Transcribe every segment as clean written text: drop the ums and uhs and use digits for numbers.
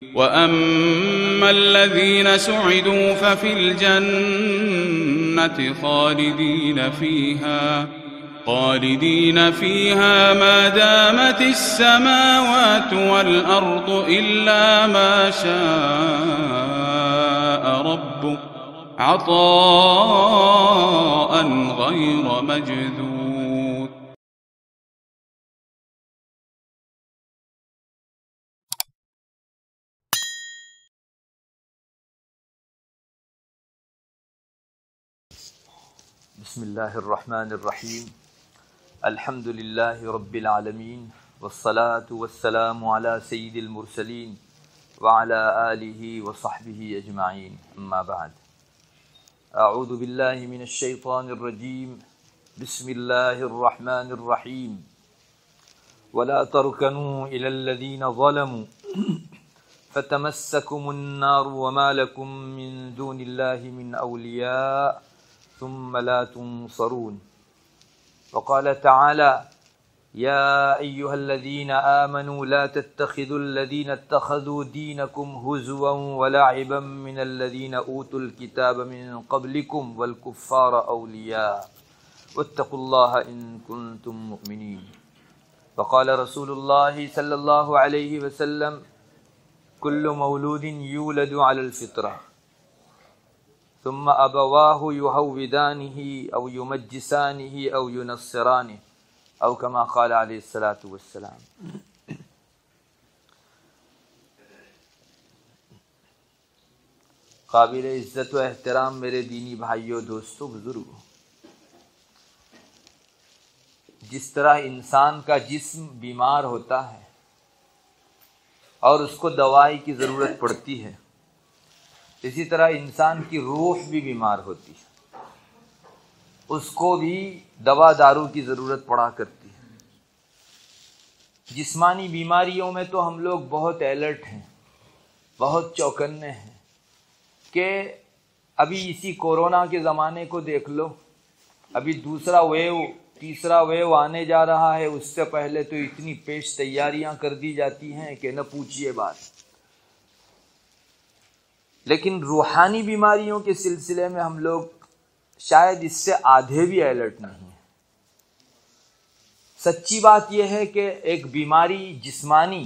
وَأَمَّا الَّذِينَ سُعِدُوا فَفِي الْجَنَّةِ خَالِدِينَ فِيهَا مَا دَامَتِ السَّمَاوَاتُ وَالْأَرْضُ إِلَّا مَا شَاءَ رَبُّكَ عَطَاءً غَيْرَ مَجْذُوذٍ. بسم اللہ الرحمن الرحیم الحمد للہ رب العالمین والصلاة والسلام علی سید المرسلین وعلی آلہ وصحبہ اجمعین اما بعد اعوذ باللہ من الشیطان الرجیم بسم اللہ الرحمن الرحیم ولا ترکنوا الی الذین ظلموا فتمسکم النار وما لکم من دون اللہ من اولیاء ثم لا تنصرون. وقال تعالى يا أيها الذين آمنوا لا تتخذوا الذين اتخذوا دينكم هزوا ولعبا من الذين أوتوا الكتاب من قبلكم والكفار أولياء واتقوا الله إن كنتم مؤمنين. وقال رسول الله صلى الله عليه وسلم كل مولود يولد على الفطرة ثم أبواه يهودانه أو يمجسانه أو ينصرانه أو كما قال عليه الصلاة والسلام. قابل عزت و احترام میرے دینی بھائیوں، دوستوں، بزرگوں، جس طرح انسان کا جسم بیمار ہوتا ہے اور اس کو دوائی کی ضرورت پڑتی ہے، اسی طرح انسان کی روح بھی بیمار ہوتی ہے، اس کو بھی دوا دارو کی ضرورت پڑا کرتی ہے۔ جسمانی بیماریوں میں تو ہم لوگ بہت الرٹ ہیں، بہت چوکنے ہیں کہ ابھی اسی کورونا کے زمانے کو دیکھ لو، ابھی دوسرا ویو تیسرا ویو آنے جا رہا ہے، اس سے پہلے تو اتنی پیش تیاریاں کر دی جاتی ہیں کہ نہ پوچھئے بات۔ لیکن روحانی بیماریوں کے سلسلے میں ہم لوگ شاید اس سے آدھے بھی الرٹ نہیں ہیں۔ سچی بات یہ ہے کہ ایک بیماری جسمانی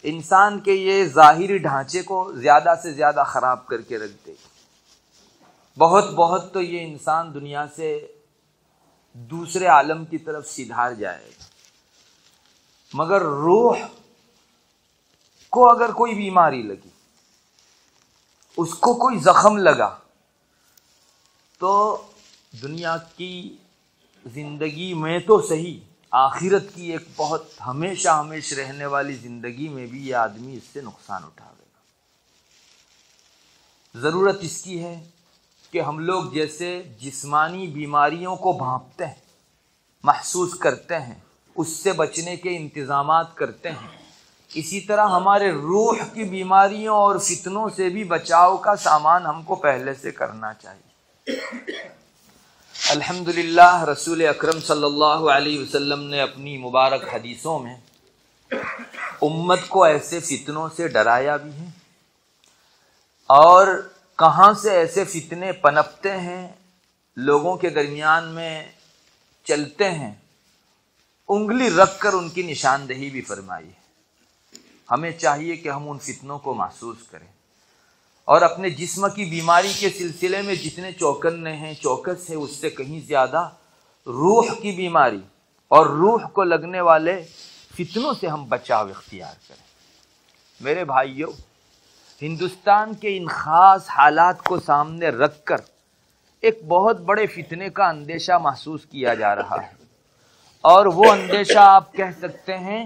انسان کے یہ ظاہری ڈھانچے کو زیادہ سے زیادہ خراب کر کے رکھ دے گی۔ بہت تو یہ انسان دنیا سے دوسرے عالم کی طرف سدھار جائے گا، مگر روح کو اگر کوئی بیماری لگی، اس کو کوئی زخم لگا، تو دنیا کی زندگی میں تو صحیح، آخرت کی ایک بہت ہمیشہ رہنے والی زندگی میں بھی یہ آدمی اس سے نقصان اٹھاوے گا۔ ضرورت اس کی ہے کہ ہم لوگ جیسے جسمانی بیماریوں کو بھانپتے ہیں، محسوس کرتے ہیں، اس سے بچنے کے انتظامات کرتے ہیں، اسی طرح ہمارے روح کی بیماریوں اور فتنوں سے بھی بچاؤ کا سامان ہم کو پہلے سے کرنا چاہیے۔ الحمدللہ رسول اکرم صلی اللہ علیہ وسلم نے اپنی مبارک حدیثوں میں امت کو ایسے فتنوں سے ڈرایا بھی ہے، اور کہاں سے ایسے فتنے پنپتے ہیں، لوگوں کے درمیان میں چلتے ہیں، انگلی رکھ کر ان کی نشاندہی بھی فرمائی ہے۔ ہمیں چاہیے کہ ہم ان فتنوں کو محسوس کریں، اور اپنے جسم کی بیماری کے سلسلے میں جتنے چوکنے ہیں، چوکس ہے، اس سے کہیں زیادہ روح کی بیماری اور روح کو لگنے والے فتنوں سے ہم بچاؤ اختیار کریں۔ میرے بھائیوں، ہندوستان کے ان خاص حالات کو سامنے رکھ کر ایک بہت بڑے فتنے کا اندیشہ محسوس کیا جا رہا ہے، اور وہ اندیشہ آپ کہہ سکتے ہیں،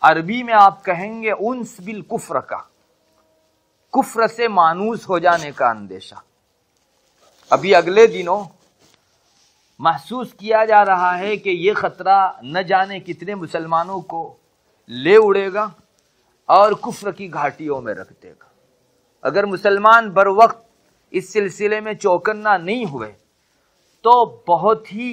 عربی میں آپ کہیں گے انس بالکفر کا، کفر سے مانوس ہو جانے کا اندیشہ۔ ابھی اگلے دنوں محسوس کیا جا رہا ہے کہ یہ خطرہ نہ جانے کتنے مسلمانوں کو لے اڑے گا اور کفر کی گھاٹیوں میں رکھ دے گا۔ اگر مسلمان بر وقت اس سلسلے میں چوکنا نہیں ہوئے تو بہت ہی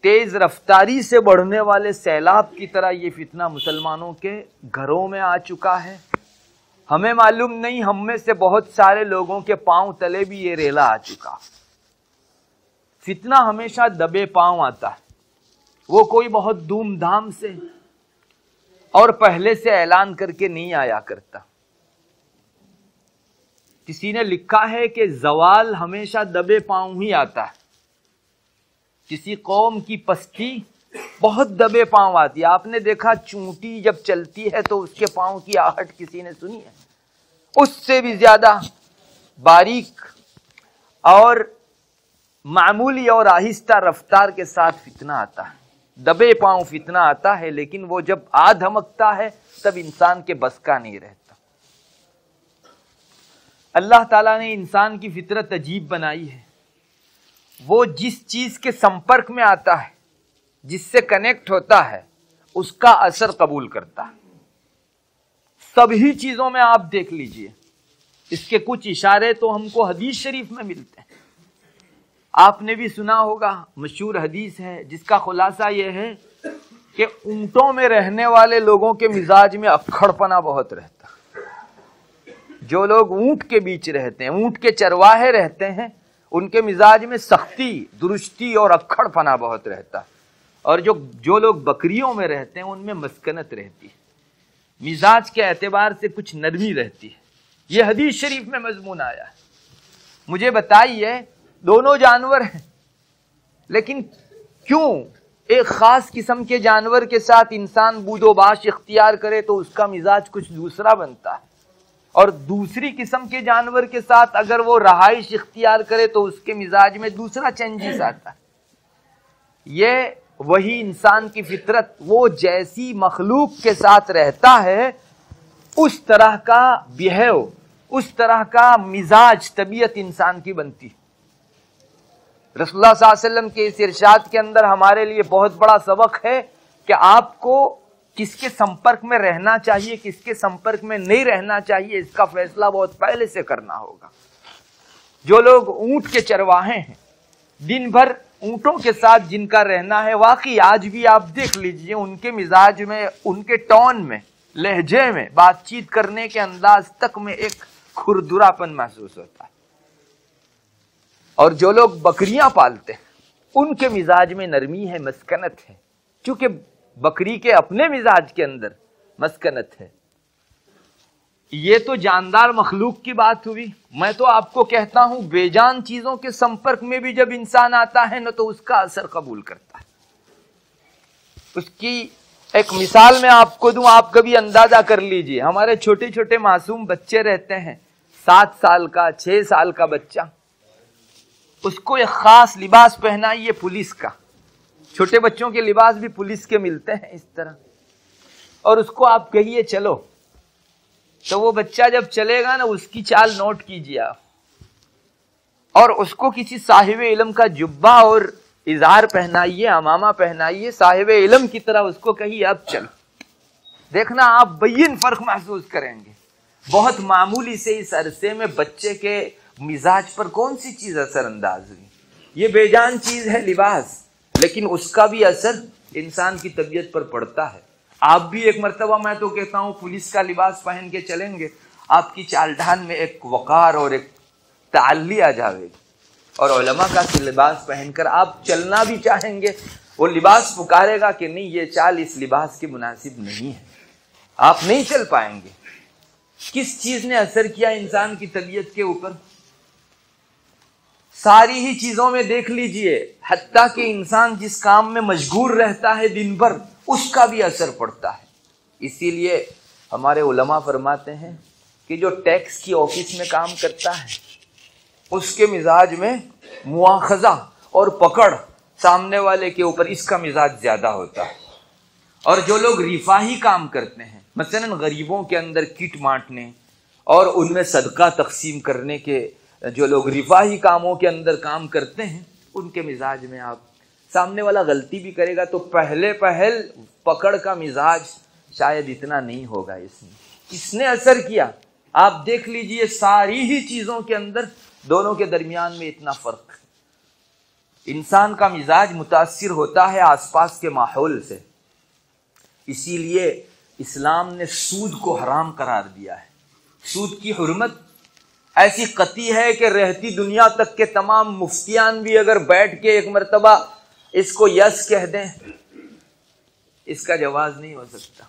تیز رفتاری سے بڑھنے والے سیلاب کی طرح یہ فتنہ مسلمانوں کے گھروں میں آ چکا ہے، ہمیں معلوم نہیں ہم میں سے بہت سارے لوگوں کے پاؤں تلے بھی یہ ریلا آ چکا۔ فتنہ ہمیشہ دبے پاؤں آتا ہے، وہ کوئی بہت دھوم دھام سے اور پہلے سے اعلان کر کے نہیں آیا کرتا۔ کسی نے لکھا ہے کہ زوال ہمیشہ دبے پاؤں ہی آتا ہے۔ کسی قوم کی پستی بہت دبے پاؤں آتی ہے۔ آپ نے دیکھا چونٹی جب چلتی ہے تو اس کے پاؤں کی آہٹ کسی نے سنی ہے؟ اس سے بھی زیادہ باریک اور معمولی اور آہستہ رفتار کے ساتھ فتنہ آتا ہے، دبے پاؤں فتنہ آتا ہے، لیکن وہ جب آ دھمکتا ہے تب انسان کے بس کا نہیں رہتا۔ اللہ تعالیٰ نے انسان کی فطرت عجیب بنائی ہے، وہ جس چیز کے سمپرک میں آتا ہے، جس سے کنیکٹ ہوتا ہے، اس کا اثر قبول کرتا ہے۔ سبھی چیزوں میں آپ دیکھ لیجئے، اس کے کچھ اشارے تو ہم کو حدیث شریف میں ملتے ہیں۔ آپ نے بھی سنا ہوگا، مشہور حدیث ہے جس کا خلاصہ یہ ہے کہ اونٹوں میں رہنے والے لوگوں کے مزاج میں اکھڑ پنا بہت رہتا ہے۔ جو لوگ اونٹ کے بیچ رہتے ہیں، اونٹ کے چرواہے رہتے ہیں، ان کے مزاج میں سختی، درستی اور اکھڑ پنا بہت رہتا ہے، اور جو لوگ بکریوں میں رہتے ہیں ان میں مسکنت رہتی ہے، مزاج کے اعتبار سے کچھ نرمی رہتی ہے۔ یہ حدیث شریف میں مضمون آیا ہے۔ مجھے بتائیے، دونوں جانور ہیں، لیکن کیوں ایک خاص قسم کے جانور کے ساتھ انسان بود و باش اختیار کرے تو اس کا مزاج کچھ دوسرا بنتا ہے، اور دوسری قسم کے جانور کے ساتھ اگر وہ رہائش اختیار کرے تو اس کے مزاج میں دوسرا چینجز آتا ہے۔ یہ وہی انسان کی فطرت، وہ جیسی مخلوق کے ساتھ رہتا ہے اس طرح کا بیہیو، اس طرح کا مزاج، طبیعت انسان کی بنتی۔ رسول اللہ صلی اللہ علیہ وسلم کے اس ارشاد کے اندر ہمارے لیے بہت بڑا سبق ہے کہ آپ کو کس کے سمپرک میں رہنا چاہیے، کس کے سمپرک میں نہیں رہنا چاہیے، اس کا فیصلہ بہت پہلے سے کرنا ہوگا۔ جو لوگ اونٹ کے چرواہے ہیں، دن بھر اونٹوں کے ساتھ جن کا رہنا ہے، واقعی آج بھی آپ دیکھ لیجئے ان کے مزاج میں، ان کے ٹون میں، لہجے میں، بات چیت کرنے کے انداز تک میں ایک کھردراپن محسوس ہوتا ہے۔ اور جو لوگ بکریاں پالتے ہیں ان کے مزاج میں نرمی ہے، مسکنت ہے، چونکہ بکری کے اپنے مزاج کے اندر مسکنت ہے۔ یہ تو جاندار مخلوق کی بات ہوئی۔ میں تو آپ کو کہتا ہوں بے جان چیزوں کے سمپرک میں بھی جب انسان آتا ہے نا تو اس کا اثر قبول کرتا ہے۔ اس کی ایک مثال میں آپ کو دوں، آپ کبھی اندازہ کر لیجئے۔ ہمارے چھوٹے چھوٹے معصوم بچے رہتے ہیں، 7 سال کا، 6 سال کا بچہ، اس کو ایک خاص لباس پہنائیے پولیس کا، چھوٹے بچوں کے لباس بھی پولیس کے ملتے ہیں اس طرح، اور اس کو آپ کہیے چلو، تو وہ بچہ جب چلے گا نا اس کی چال نوٹ کیجیے آپ، اور اس کو کسی صاحب علم کا جبہ اور اظہار پہنائیے، عمامہ پہنائیے، صاحب علم کی طرح اس کو کہیے اب چلو، دیکھنا آپ بین فرق محسوس کریں گے۔ بہت معمولی سے اس عرصے میں بچے کے مزاج پر کون سی چیز اثر انداز ہوئی؟ یہ بے جان چیز ہے لباس، لیکن اس کا بھی اثر انسان کی طبیعت پر پڑتا ہے۔ آپ بھی ایک مرتبہ، میں تو کہتا ہوں، پولیس کا لباس پہن کے چلیں گے، آپ کی چال ڈھال میں ایک وقار اور ایک تعلی آ جائے گی، اور علماء کا لباس پہن کر آپ چلنا بھی چاہیں گے، وہ لباس پکارے گا کہ نہیں، یہ چال اس لباس کے مناسب نہیں ہے، آپ نہیں چل پائیں گے۔ کس چیز نے اثر کیا انسان کی طبیعت کے اوپر؟ ساری ہی چیزوں میں دیکھ لیجئے، حتیٰ کہ انسان جس کام میں مشغول رہتا ہے دن بھر، اس کا بھی اثر پڑتا ہے۔ اسی لیے ہمارے علماء فرماتے ہیں کہ جو ٹیکس کی آفس میں کام کرتا ہے اس کے مزاج میں مواخذہ اور پکڑ سامنے والے کے اوپر، اس کا مزاج زیادہ ہوتا ہے۔ اور جو لوگ رفاہی کام کرتے ہیں، مثلا غریبوں کے اندر کٹ بانٹنے اور ان میں صدقہ تقسیم کرنے کے، جو لوگ رفاہی کاموں کے اندر کام کرتے ہیں، ان کے مزاج میں آپ، سامنے والا غلطی بھی کرے گا تو پہلے پکڑ کا مزاج شاید اتنا نہیں ہوگا۔ اس نے اثر کیا، آپ دیکھ لیجئے ساری ہی چیزوں کے اندر دونوں کے درمیان میں اتنا فرق۔ انسان کا مزاج متاثر ہوتا ہے آس پاس کے ماحول سے، اسی لیے اسلام نے سود کو حرام قرار دیا ہے۔ سود کی حرمت ایسی قطعی ہے کہ رہتی دنیا تک کے تمام مفتیان بھی اگر بیٹھ کے ایک مرتبہ اس کو یس کہہ دیں اس کا جواز نہیں ہو سکتا.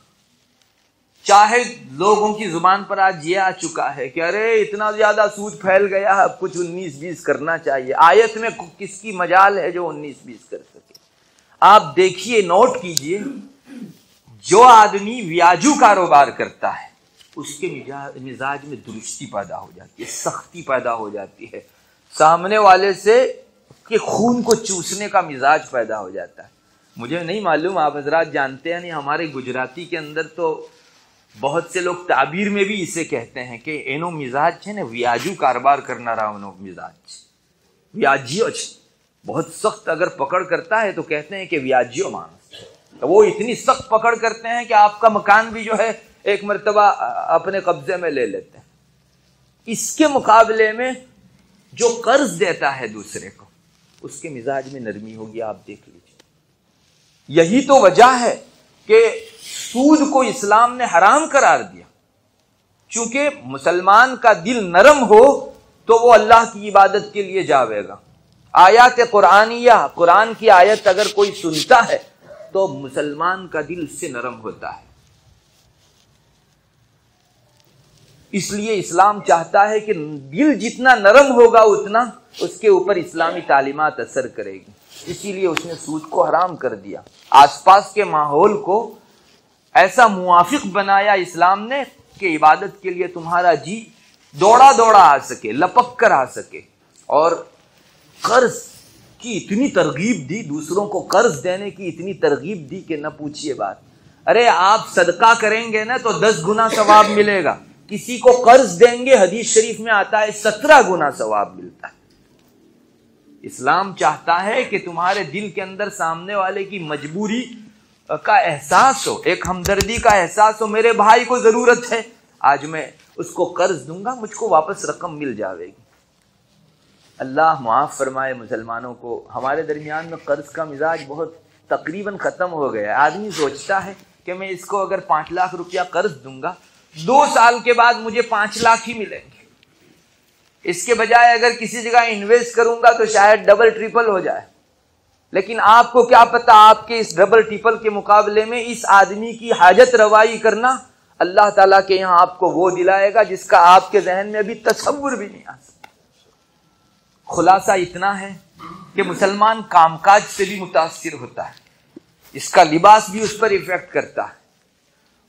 چاہے لوگوں کی زبان پر آج یہ آ چکا ہے کہ ارے اتنا زیادہ سود پھیل گیا اب کچھ 19-20 کرنا چاہیے. آیت میں کس کی مجال ہے جو 19-20 کر سکے؟ آپ دیکھیے، نوٹ کیجئے، جو آدمی ویاجو کاروبار کرتا ہے اس کے مزاج میں درستی پیدا ہو جاتی ہے، سختی پیدا ہو جاتی ہے، سامنے والے سے کہ خون کو چوسنے کا مزاج پیدا ہو جاتا ہے. مجھے نہیں معلوم آپ حضرات جانتے ہیں نہیں، ہمارے گجراتی کے اندر تو بہت سے لوگ تعبیر میں بھی اسے کہتے ہیں کہ اینو مزاج ہے نا ویاجو کاروبار کرنا رہا انو مزاج ویاجیو بہت سخت اگر پکڑ کرتا ہے تو کہتے ہیں کہ ویاجیو مانس. وہ اتنی سخت پکڑ کرتے ہیں کہ آپ کا مکان بھی جو ہے ایک مرتبہ اپنے قبضے میں لے لیتے ہیں. اس کے مقابلے میں جو قرض دیتا ہے دوسرے کو اس کے مزاج میں نرمی ہوگی. آپ دیکھ لیجیے، یہی تو وجہ ہے کہ سود کو اسلام نے حرام قرار دیا. چونکہ مسلمان کا دل نرم ہو تو وہ اللہ کی عبادت کے لیے جاوے گا. آیات قرآنیہ، قرآن کی آیت اگر کوئی سنتا ہے تو مسلمان کا دل اس سے نرم ہوتا ہے. اس لیے اسلام چاہتا ہے کہ دل جتنا نرم ہوگا اتنا اس کے اوپر اسلامی تعلیمات اثر کرے گی. اسی لیے اس نے سود کو حرام کر دیا. آس پاس کے ماحول کو ایسا موافق بنایا اسلام نے کہ عبادت کے لیے تمہارا جی دوڑا دوڑا آ سکے، لپک کر آ سکے. اور قرض کی اتنی ترغیب دی، دوسروں کو قرض دینے کی اتنی ترغیب دی کہ نہ پوچھئے بات. ارے آپ صدقہ کریں گے نا تو 10 گنا ثواب ملے گا، کسی کو قرض دیں گے حدیث شریف میں آتا ہے 17 گنا ثواب ملتا ہے. اسلام چاہتا ہے کہ تمہارے دل کے اندر سامنے والے کی مجبوری کا احساس ہو، ایک ہمدردی کا احساس ہو. میرے بھائی کو ضرورت ہے، آج میں اس کو قرض دوں گا، مجھ کو واپس رقم مل جاوے گی. اللہ معاف فرمائے مسلمانوں کو. ہمارے درمیان میں قرض کا مزاج بہت تقریباً ختم ہو گیا ہے. آدمی سوچتا ہے کہ میں اس کو اگر 5 لاکھ روپیہ قرض دوں گا 2 سال کے بعد مجھے 5 لاکھ ہی ملیں گے. اس کے بجائے اگر کسی جگہ انویسٹ کروں گا تو شاید ڈبل ٹریپل ہو جائے. لیکن آپ کو کیا پتا آپ کے اس ڈبل ٹریپل کے مقابلے میں اس آدمی کی حاجت روائی کرنا اللہ تعالیٰ کے یہاں آپ کو وہ دلائے گا جس کا آپ کے ذہن میں ابھی تصور بھی نہیں آ سکتا. خلاصہ اتنا ہے کہ مسلمان کام کاج سے بھی متاثر ہوتا ہے، اس کا لباس بھی اس پر ایفیکٹ کرتا ہے.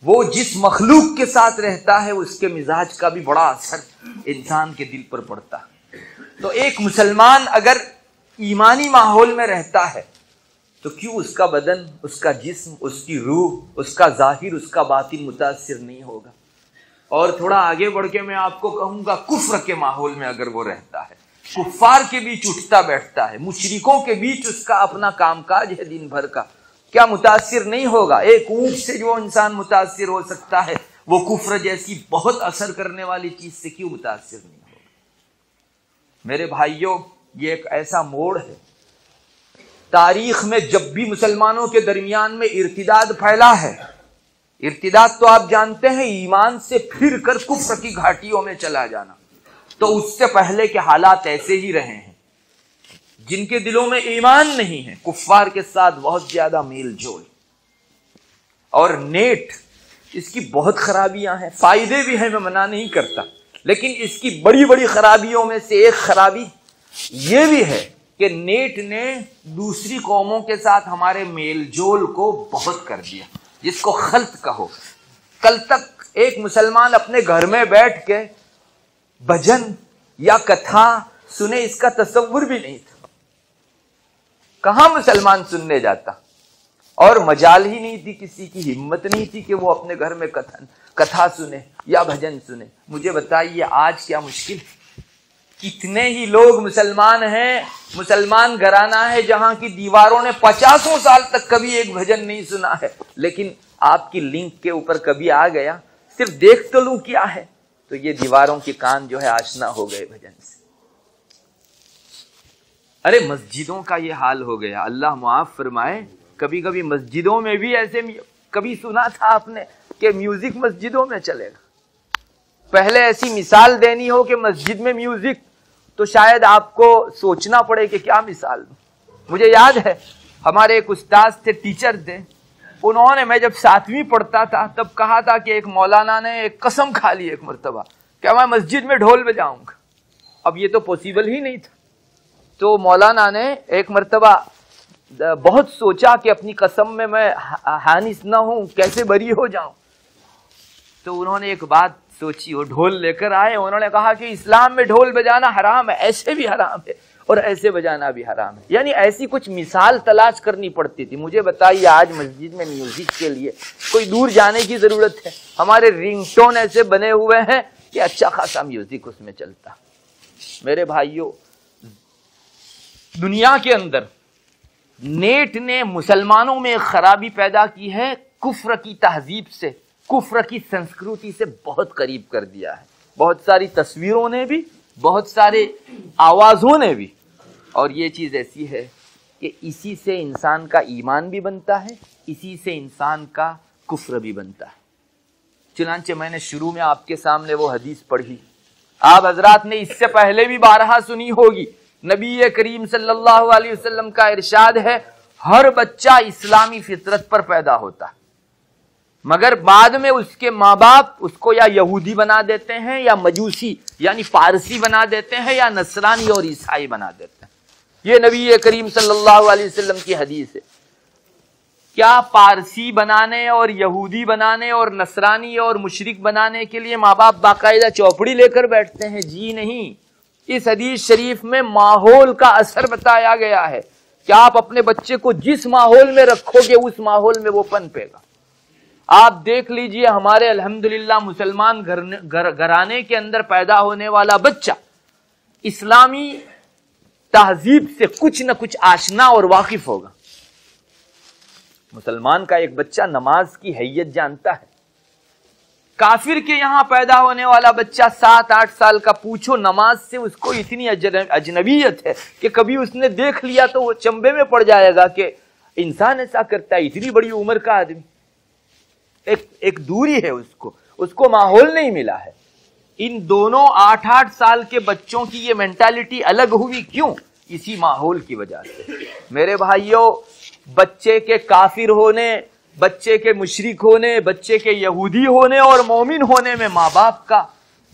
وہ جس مخلوق کے ساتھ رہتا ہے اس کے مزاج کا بھی بڑا اثر انسان کے دل پر پڑتا ہے. تو ایک مسلمان اگر ایمانی ماحول میں رہتا ہے تو کیوں اس کا بدن، اس کا جسم، اس کی روح، اس کا ظاہر، اس کا باطن متاثر نہیں ہوگا؟ اور تھوڑا آگے بڑھ کے میں آپ کو کہوں گا کفر کے ماحول میں اگر وہ رہتا ہے، کفار کے بیچ اٹھتا بیٹھتا ہے، مشرکوں کے بیچ اس کا اپنا کام کاج ہے دن بھر کا، کیا متاثر نہیں ہوگا؟ ایک اونٹ سے جو انسان متاثر ہو سکتا ہے وہ کفر جیسی بہت اثر کرنے والی چیز سے کیوں متاثر نہیں ہوگا؟ میرے بھائیوں، یہ ایک ایسا موڑ ہے تاریخ میں جب بھی مسلمانوں کے درمیان میں ارتداد پھیلا ہے. ارتداد تو آپ جانتے ہیں ایمان سے پھر کر کفر کی گھاٹیوں میں چلا جانا. تو اس سے پہلے کے حالات ایسے ہی رہے ہیں. جن کے دلوں میں ایمان نہیں ہے کفار کے ساتھ بہت زیادہ میل جول. اور نیٹ اس کی بہت خرابیاں ہیں، فائدے بھی ہیں، میں منع نہیں کرتا، لیکن اس کی بڑی بڑی خرابیوں میں سے ایک خرابی یہ بھی ہے کہ نیٹ نے دوسری قوموں کے ساتھ ہمارے میل جول کو بہت کر دیا، جس کو خلط کہو. کل تک ایک مسلمان اپنے گھر میں بیٹھ کے بھجن یا کتھا سنے اس کا تصور بھی نہیں تھا. کہاں مسلمان سننے جاتا؟ اور مجال ہی نہیں تھی، کسی کی ہمت نہیں تھی کہ وہ اپنے گھر میں کتھا سنے یا بھجن سنے. مجھے بتائیے آج کیا مشکل، کتنے ہی لوگ مسلمان ہیں، مسلمان گھرانہ ہے جہاں کی دیواروں نے 50 سال تک کبھی ایک بھجن نہیں سنا ہے، لیکن آپ کی لنک کے اوپر کبھی آ گیا صرف دیکھ تو لوں کیا ہے، تو یہ دیواروں کے کان جو ہے آشنا ہو گئے بھجن سے. ارے مسجدوں کا یہ حال ہو گیا، اللہ معاف فرمائے. کبھی کبھی مسجدوں میں بھی ایسے، کبھی سنا تھا آپ نے کہ میوزک مسجدوں میں چلے گا؟ پہلے ایسی مثال دینی ہو کہ مسجد میں میوزک، تو شاید آپ کو سوچنا پڑے کہ کیا مثال دوں۔ مجھے یاد ہے ہمارے ایک استاد تھے، ٹیچر تھے، انہوں نے، میں جب 7ویں پڑھتا تھا تب کہا تھا کہ ایک مولانا نے ایک قسم کھا لی ایک مرتبہ کہ میں مسجد میں ڈھول بجاؤں گا۔ اب یہ تو پاسبل ہی نہیں تھا، تو مولانا نے ایک مرتبہ بہت سوچا کہ اپنی قسم میں حانث نہ ہوں، کیسے بری ہو جاؤں۔ تو انہوں نے ایک بات سوچی، وہ ڈھول لے کر آئے، انہوں نے کہا کہ اسلام میں ڈھول بجانا حرام ہے، ایسے بھی حرام ہے اور ایسے بجانا بھی حرام ہے۔ یعنی ایسی کچھ مثال تلاش کرنی پڑتی تھی۔ مجھے بتائیے آج مسجد میں میوزک کے لیے کوئی دور جانے کی ضرورت ہے؟ ہمارے رنگ ٹون ایسے بنے ہوئے ہیں کہ اچھا خاصا میوزک اس میں چلتا۔ میرے بھائیوں، دنیا کے اندر نیٹ نے مسلمانوں میں ایک خرابی پیدا کی ہے، کفر کی تہذیب سے، کفر کی سنسکرتی سے بہت قریب کر دیا ہے۔ بہت ساری تصویروں نے بھی، بہت سارے آوازوں نے بھی، اور یہ چیز ایسی ہے کہ اسی سے انسان کا ایمان بھی بنتا ہے، اسی سے انسان کا کفر بھی بنتا ہے۔ چنانچہ میں نے شروع میں آپ کے سامنے وہ حدیث پڑھی، آپ حضرات نے اس سے پہلے بھی بارہا سنی ہوگی۔ نبی کریم صلی اللہ علیہ وسلم کا ارشاد ہے، ہر بچہ اسلامی فطرت پر پیدا ہوتا ہے، مگر بعد میں اس کے ماں باپ اس کو یا یہودی بنا دیتے ہیں، یا مجوسی یعنی فارسی بنا دیتے ہیں، یا نصرانی اور عیسائی بنا دیتے ہیں۔ یہ نبی کریم صلی اللہ علیہ وسلم کی حدیث ہے۔ کیا پارسی بنانے اور یہودی بنانے اور نصرانی اور مشرک بنانے کے لیے ماں باپ باقاعدہ چوپڑی لے کر بیٹھتے ہیں؟ جی نہیں۔ اس حدیث شریف میں ماحول کا اثر بتایا گیا ہے کہ آپ اپنے بچے کو جس ماحول میں رکھو گے اس ماحول میں وہ پنپے گا۔ آپ دیکھ لیجئے ہمارے الحمدللہ مسلمان گھرانے کے اندر پیدا ہونے والا بچہ اسلامی تہذیب سے کچھ نہ کچھ آشنا اور واقف ہوگا۔ مسلمان کا ایک بچہ نماز کی حیت جانتا ہے۔ کافر کے یہاں پیدا ہونے والا بچہ 7-8 سال کا، پوچھو نماز سے اس کو اتنی اجنبیت ہے کہ کبھی اس نے دیکھ لیا تو وہ چمبے میں پڑ جائے گا کہ انسان ایسا کرتا ہے، اتنی بڑی عمر کا آدمی۔ ایک دوری ہے، اس کو ماحول نہیں ملا ہے۔ ان دونوں 8-8 سال کے بچوں کی یہ مینٹالٹی الگ ہوئی، کیوں؟ اسی ماحول کی وجہ سے۔ میرے بھائیوں، بچے کے کافر ہونے، بچے کے مشرک ہونے، بچے کے یہودی ہونے اور مومن ہونے میں ماں باپ کا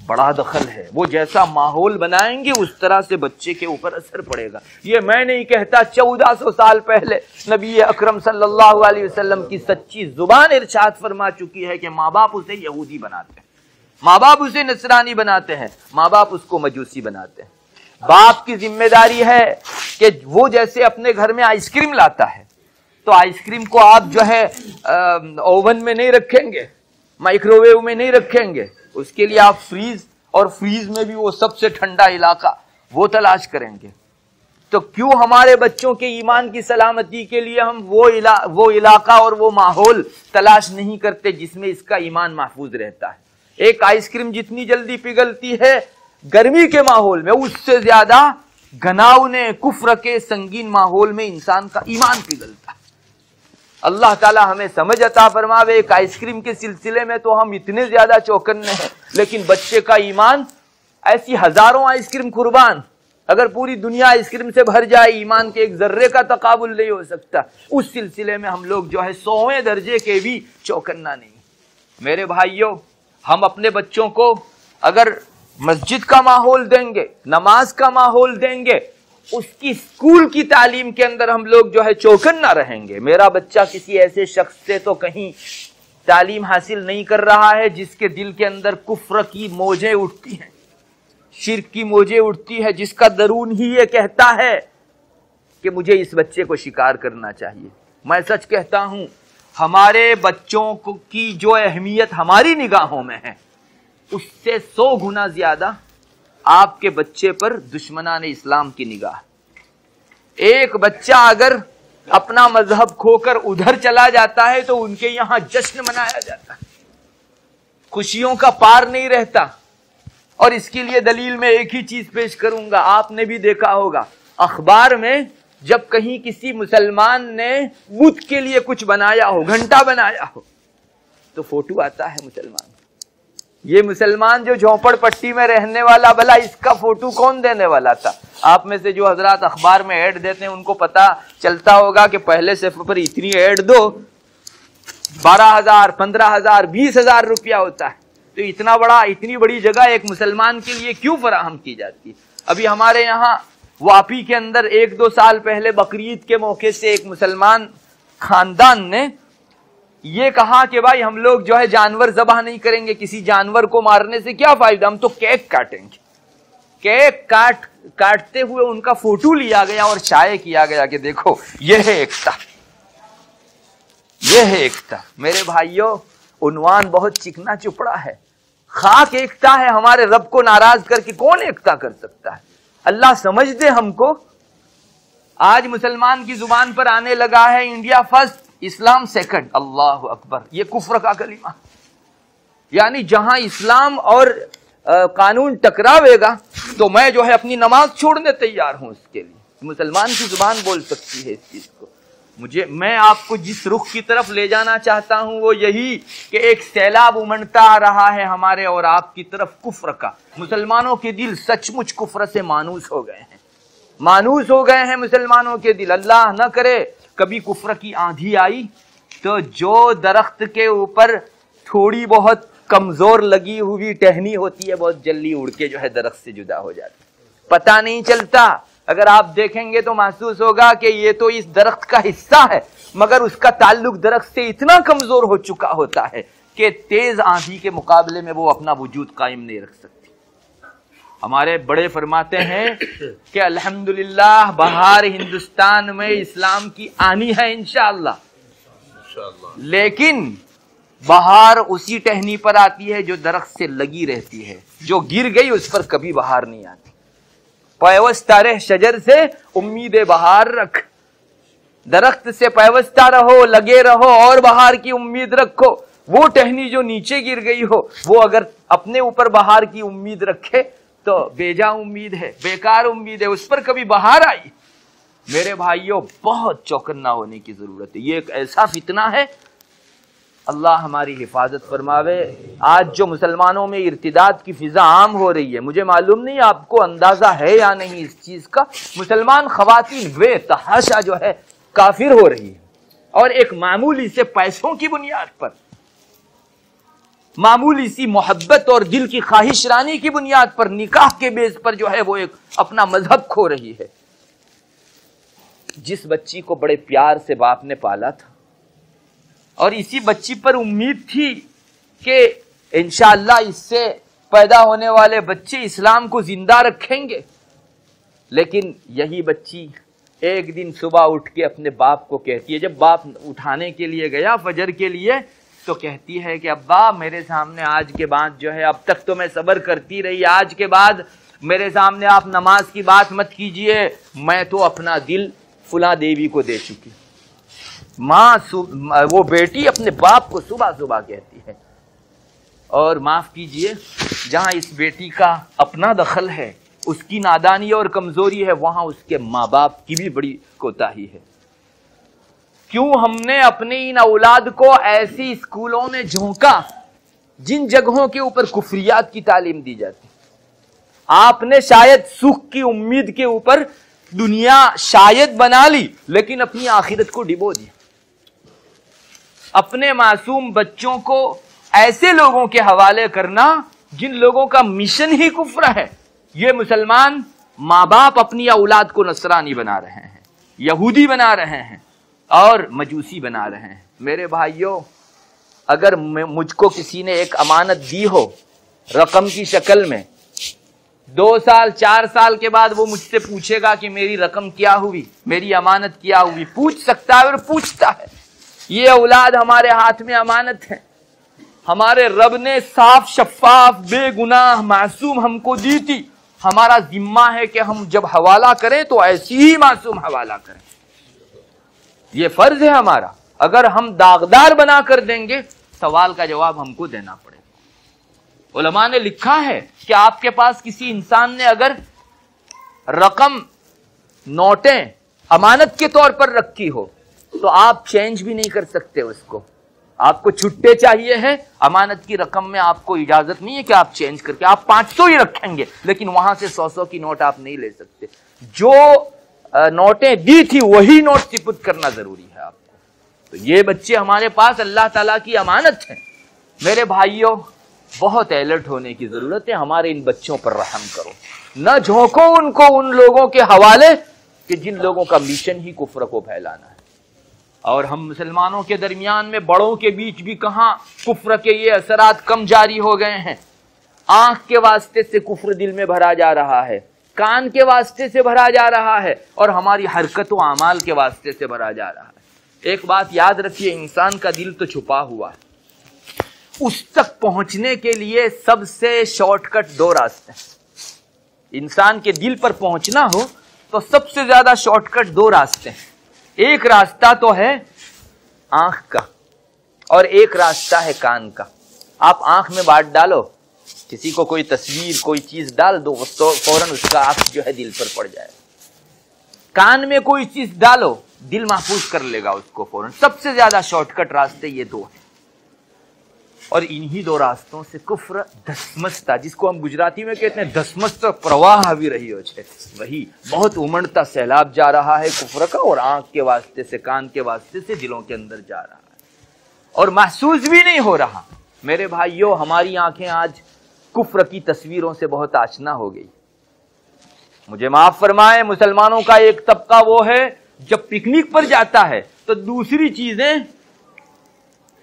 بڑا دخل ہے۔ وہ جیسا ماحول بنائیں گے اس طرح سے بچے کے اوپر اثر پڑے گا۔ یہ میں نہیں کہتا، 1400 سال پہلے نبی اکرم صلی اللہ علیہ وسلم کی سچی زبان ارشاد فرما چکی ہے کہ ماں باپ اسے یہودی بناتے ہیں، ماں باپ اسے نصرانی بناتے ہیں، ماں باپ اس کو مجوسی بناتے ہیں۔ باپ کی ذمہ داری ہے کہ وہ جیسے اپنے گھر میں آئس کریم لاتا ہے تو آئس کریم کو آپ جو ہے اوون میں نہیں رکھیں گے، مائکرو ویو میں نہیں رکھیں گے، اس کے لیے آپ فریز، اور فریز میں بھی وہ سب سے ٹھنڈا علاقہ وہ تلاش کریں گے۔ تو کیوں ہمارے بچوں کے ایمان کی سلامتی کے لیے ہم وہ علاقہ اور وہ ماحول تلاش نہیں کرتے جس میں اس کا ایمان محفوظ رہتا ہے؟ ایک آئس کریم جتنی جلدی پگھلتی ہے گرمی کے ماحول میں، اس سے زیادہ گھناؤنے کفر کے سنگین ماحول میں انسان کا ایمان پگھلتا ہے۔ اللہ تعالی ہمیں سمجھ عطا فرماوے۔ ایک آئس کریم کے سلسلے میں تو ہم اتنے زیادہ چوکنے ہیں، لیکن بچے کا ایمان، ایسی ہزاروں آئس کریم قربان، اگر پوری دنیا آئس کریم سے بھر جائے ایمان کے ایک ذرے کا تقابل نہیں ہو سکتا۔ اس سلسلے میں ہم لوگ جو ہے 100ویں درجے کے بھی چوکنا نہیں۔ میرے بھائیوں، ہم اپنے بچوں کو اگر مسجد کا ماحول دیں گے، نماز کا ماحول دیں گے، اس کی اسکول کی تعلیم کے اندر ہم لوگ جو ہے چوکنا رہیں گے۔ میرا بچہ کسی ایسے شخص سے تو کہیں تعلیم حاصل نہیں کر رہا ہے جس کے دل کے اندر کفر کی موجیں اٹھتی ہیں، شرک کی موجیں اٹھتی ہے، جس کا درون ہی یہ کہتا ہے کہ مجھے اس بچے کو شکار کرنا چاہیے۔ میں سچ کہتا ہوں، ہمارے بچوں کی جو اہمیت ہماری نگاہوں میں ہے اس سے 100 گنا زیادہ آپ کے بچے پر دشمنان اسلام کی نگاہ۔ ایک بچہ اگر اپنا مذہب کھو کر ادھر چلا جاتا ہے تو ان کے یہاں جشن منایا جاتا ہے، خوشیوں کا پار نہیں رہتا۔ اور اس کے لیے دلیل میں ایک ہی چیز پیش کروں گا، آپ نے بھی دیکھا ہوگا اخبار میں جب کہیں کسی مسلمان نے بت کے لیے کچھ بنایا ہو، گھنٹا بنایا ہو، تو فوٹو آتا ہے مسلمان، یہ مسلمان جو جھونپڑ پٹی میں رہنے والا، بھلا اس کا فوٹو کون دینے والا تھا؟ آپ میں سے جو حضرات اخبار میں ایڈ دیتے ہیں ان کو پتا چلتا ہوگا کہ پہلے صفحے پر اتنی ایڈ دو 12,000 15,000 20,000 روپیہ ہوتا ہے. تو اتنی بڑی جگہ ایک مسلمان کے لیے کیوں فراہم کی جاتی ہے؟ ابھی ہمارے یہاں واپی کے اندر 1-2 سال پہلے بقرعید کے موقع سے ایک مسلمان خاندان نے یہ کہا کہ بھائی ہم لوگ جو ہے جانور ذبح نہیں کریں گے، کسی جانور کو مارنے سے کیا فائدہ، ہم تو کیک کاٹیں گے. کیک کاٹتے ہوئے ان کا فوٹو لیا گیا اور شائع کیا گیا کہ دیکھو یہ ہے ایکتا، یہ ہے ایکتا. میرے بھائیوں، عنوان بہت چکنا چپڑا ہے. خاک ایکتا ہے، ہمارے رب کو ناراض کر کے کون ایکتا کر سکتا ہے؟ اللہ سمجھ دے ہم کو. آج مسلمان کی زبان پر آنے لگا ہے انڈیا فرسٹ اسلام سیکنڈ. اللہ اکبر، یہ کفر کا کلمہ. یعنی جہاں اسلام اور قانون ٹکراوے گا تو میں جو ہے اپنی نماز چھوڑنے تیار ہوں. اس کے لیے مسلمان کی زبان بول سکتی ہے اس چیز کو. میں آپ کو جس رخ کی طرف لے جانا چاہتا ہوں وہ یہی کہ ایک سیلاب امنڈتا آ رہا ہے ہمارے اور آپ کی طرف کفر کا. مسلمانوں کے دل سچ مچ کفر سے مانوس ہو گئے ہیں، مانوس ہو گئے ہیں مسلمانوں کے دل. اللہ نہ کرے کبھی کفر کی آندھی آئی تو جو درخت کے اوپر تھوڑی بہت کمزور لگی ہوئی ٹہنی ہوتی ہے بہت جلدی اڑ کے جو ہے درخت سے جدا ہو جاتی، پتہ نہیں چلتا. اگر آپ دیکھیں گے تو محسوس ہوگا کہ یہ تو اس درخت کا حصہ ہے، مگر اس کا تعلق درخت سے اتنا کمزور ہو چکا ہوتا ہے کہ تیز آندھی کے مقابلے میں وہ اپنا وجود قائم نہیں رکھ سکتی. ہمارے بڑے فرماتے ہیں کہ الحمدللہ بہار ہندوستان میں اسلام کی آنی ہے انشاءاللہ، لیکن بہار اسی ٹہنی پر آتی ہے جو درخت سے لگی رہتی ہے. جو گر گئی اس پر کبھی بہار نہیں آتی. پیوستہ رہ شجر سے امید بہار رکھ، درخت سے پیوستہ رہو، لگے رہو اور بہار کی امید رکھو. وہ ٹہنی جو نیچے گر گئی ہو وہ اگر اپنے اوپر بہار کی امید رکھے تو بیجا امید ہے، بیکار امید ہے، اس پر کبھی بہار آئی. میرے بھائیوں، بہت چوکنا ہونے کی ضرورت ہے. یہ ایک ایسا فتنہ ہے، اللہ ہماری حفاظت فرماوے. آج جو مسلمانوں میں ارتداد کی فضا عام ہو رہی ہے، مجھے معلوم نہیں آپ کو اندازہ ہے یا نہیں اس چیز کا. مسلمان خواتین بے تحاشا جو ہے کافر ہو رہی ہے، اور ایک معمولی سے پیسوں کی بنیاد پر، معمولی سی محبت اور دل کی خواہش رانی کی بنیاد پر، نکاح کے بیس پر جو ہے وہ ایک اپنا مذہب کھو رہی ہے. جس بچی کو بڑے پیار سے باپ نے پالا تھا اور اسی بچی پر امید تھی کہ انشاءاللہ اس سے پیدا ہونے والے بچے اسلام کو زندہ رکھیں گے، لیکن یہی بچی ایک دن صبح اٹھ کے اپنے باپ کو کہتی ہے، جب باپ اٹھانے کے لیے گیا فجر کے لیے تو کہتی ہے کہ ابا میرے سامنے آج کے بعد جو ہے، اب تک تو میں صبر کرتی رہی، آج کے بعد میرے سامنے آپ نماز کی بات مت کیجئے، میں تو اپنا دل فلاں دیوی کو دے چکی. ماں وہ بیٹی اپنے باپ کو صبح صبح کہتی ہے. اور معاف کیجئے، جہاں اس بیٹی کا اپنا دخل ہے، اس کی نادانی اور کمزوری ہے، وہاں اس کے ماں باپ کی بھی بڑی کوتاہی ہے. کیوں ہم نے اپنی ان اولاد کو ایسی اسکولوں میں جھونکا جن جگہوں کے اوپر کفریات کی تعلیم دی جاتی؟ آپ نے شاید سکھ کی امید کے اوپر دنیا شاید بنا لی، لیکن اپنی آخرت کو ڈبو دی. اپنے معصوم بچوں کو ایسے لوگوں کے حوالے کرنا جن لوگوں کا مشن ہی کفر ہے. یہ مسلمان ماں باپ اپنی اولاد کو نصرانی بنا رہے ہیں، یہودی بنا رہے ہیں اور مجوسی بنا رہے ہیں. میرے بھائیوں، اگر مجھ کو کسی نے ایک امانت دی ہو رقم کی شکل میں، 2 سال 4 سال کے بعد وہ مجھ سے پوچھے گا کہ میری رقم کیا ہوئی، میری امانت کیا ہوئی، پوچھ سکتا ہے اور پوچھتا ہے. یہ اولاد ہمارے ہاتھ میں امانت ہے. ہمارے رب نے صاف شفاف بے گناہ معصوم ہم کو دی تھی. ہمارا ذمہ ہے کہ ہم جب حوالہ کریں تو ایسی ہی معصوم حوالہ کریں. یہ فرض ہے ہمارا. اگر ہم داغدار بنا کر دیں گے سوال کا جواب ہم کو دینا پڑے. علماء نے لکھا ہے کہ آپ کے پاس کسی انسان نے اگر رقم نوٹیں امانت کے طور پر رکھی ہو تو آپ چینج بھی نہیں کر سکتے اس کو. آپ کو چھٹے چاہیے ہیں، امانت کی رقم میں آپ کو اجازت نہیں ہے کہ آپ چینج کر کے آپ 500 ہی رکھیں گے، لیکن وہاں سے 100 کی نوٹ آپ نہیں لے سکتے. جو نوٹیں دی تھی وہی نوٹ سپرد کرنا ضروری ہے آپ کو. تو یہ بچے ہمارے پاس اللہ تعالیٰ کی امانت ہیں. میرے بھائیوں، بہت الرٹ ہونے کی ضرورت ہے. ہمارے ان بچوں پر رحم کرو، نہ جھونکو ان کو ان لوگوں کے حوالے کہ جن لوگوں کا مشن ہی کفر کو پھیلانا ہے. اور ہم مسلمانوں کے درمیان میں بڑوں کے بیچ بھی کہاں کفر کے یہ اثرات کم جاری ہو گئے ہیں. آنکھ کے واسطے سے کفر دل میں بھرا جا رہا ہے، کان کے واسطے سے بھرا جا رہا ہے، اور ہماری حرکت و اعمال کے واسطے سے بھرا جا رہا ہے. ایک بات یاد رکھیے، انسان کا دل تو چھپا ہوا ہے. اس تک پہنچنے کے لیے سب سے شارٹ کٹ 2 راستے ہیں. انسان کے دل پر پہنچنا ہو تو سب سے زیادہ شارٹ کٹ 2 راستے ہیں. ایک راستہ تو ہے آنکھ کا اور ایک راستہ ہے کان کا. آپ آنکھ میں بات ڈالو، کسی کو کوئی تصویر کوئی چیز ڈال دو تو فوراً اس کا آنکھ جو ہے دل پر پڑ جائے. کان میں کوئی چیز ڈالو، دل محفوظ کر لے گا اس کو فوراً. سب سے زیادہ شارٹ کٹ راستے یہ 2 ہیں. اور انہی 2 راستوں سے کفر دھسمستا، جس کو ہم گجراتی میں کہتے ہیں دھسمستا پرواہ بھی رہی ہو چھے، وہی بہت امڑتا سیلاب جا رہا ہے کفر کا، اور آنکھ کے واسطے سے کان کے واسطے سے دلوں کے اندر جا رہا ہے اور محسوس بھی نہیں ہو رہا. میرے بھائیوں، ہماری آنکھیں آج کفر کی تصویروں سے بہت آشنا ہو گئی. مجھے معاف فرمائے، مسلمانوں کا ایک طبقہ وہ ہے جب پکنک پر جاتا ہے تو دوسری چیزیں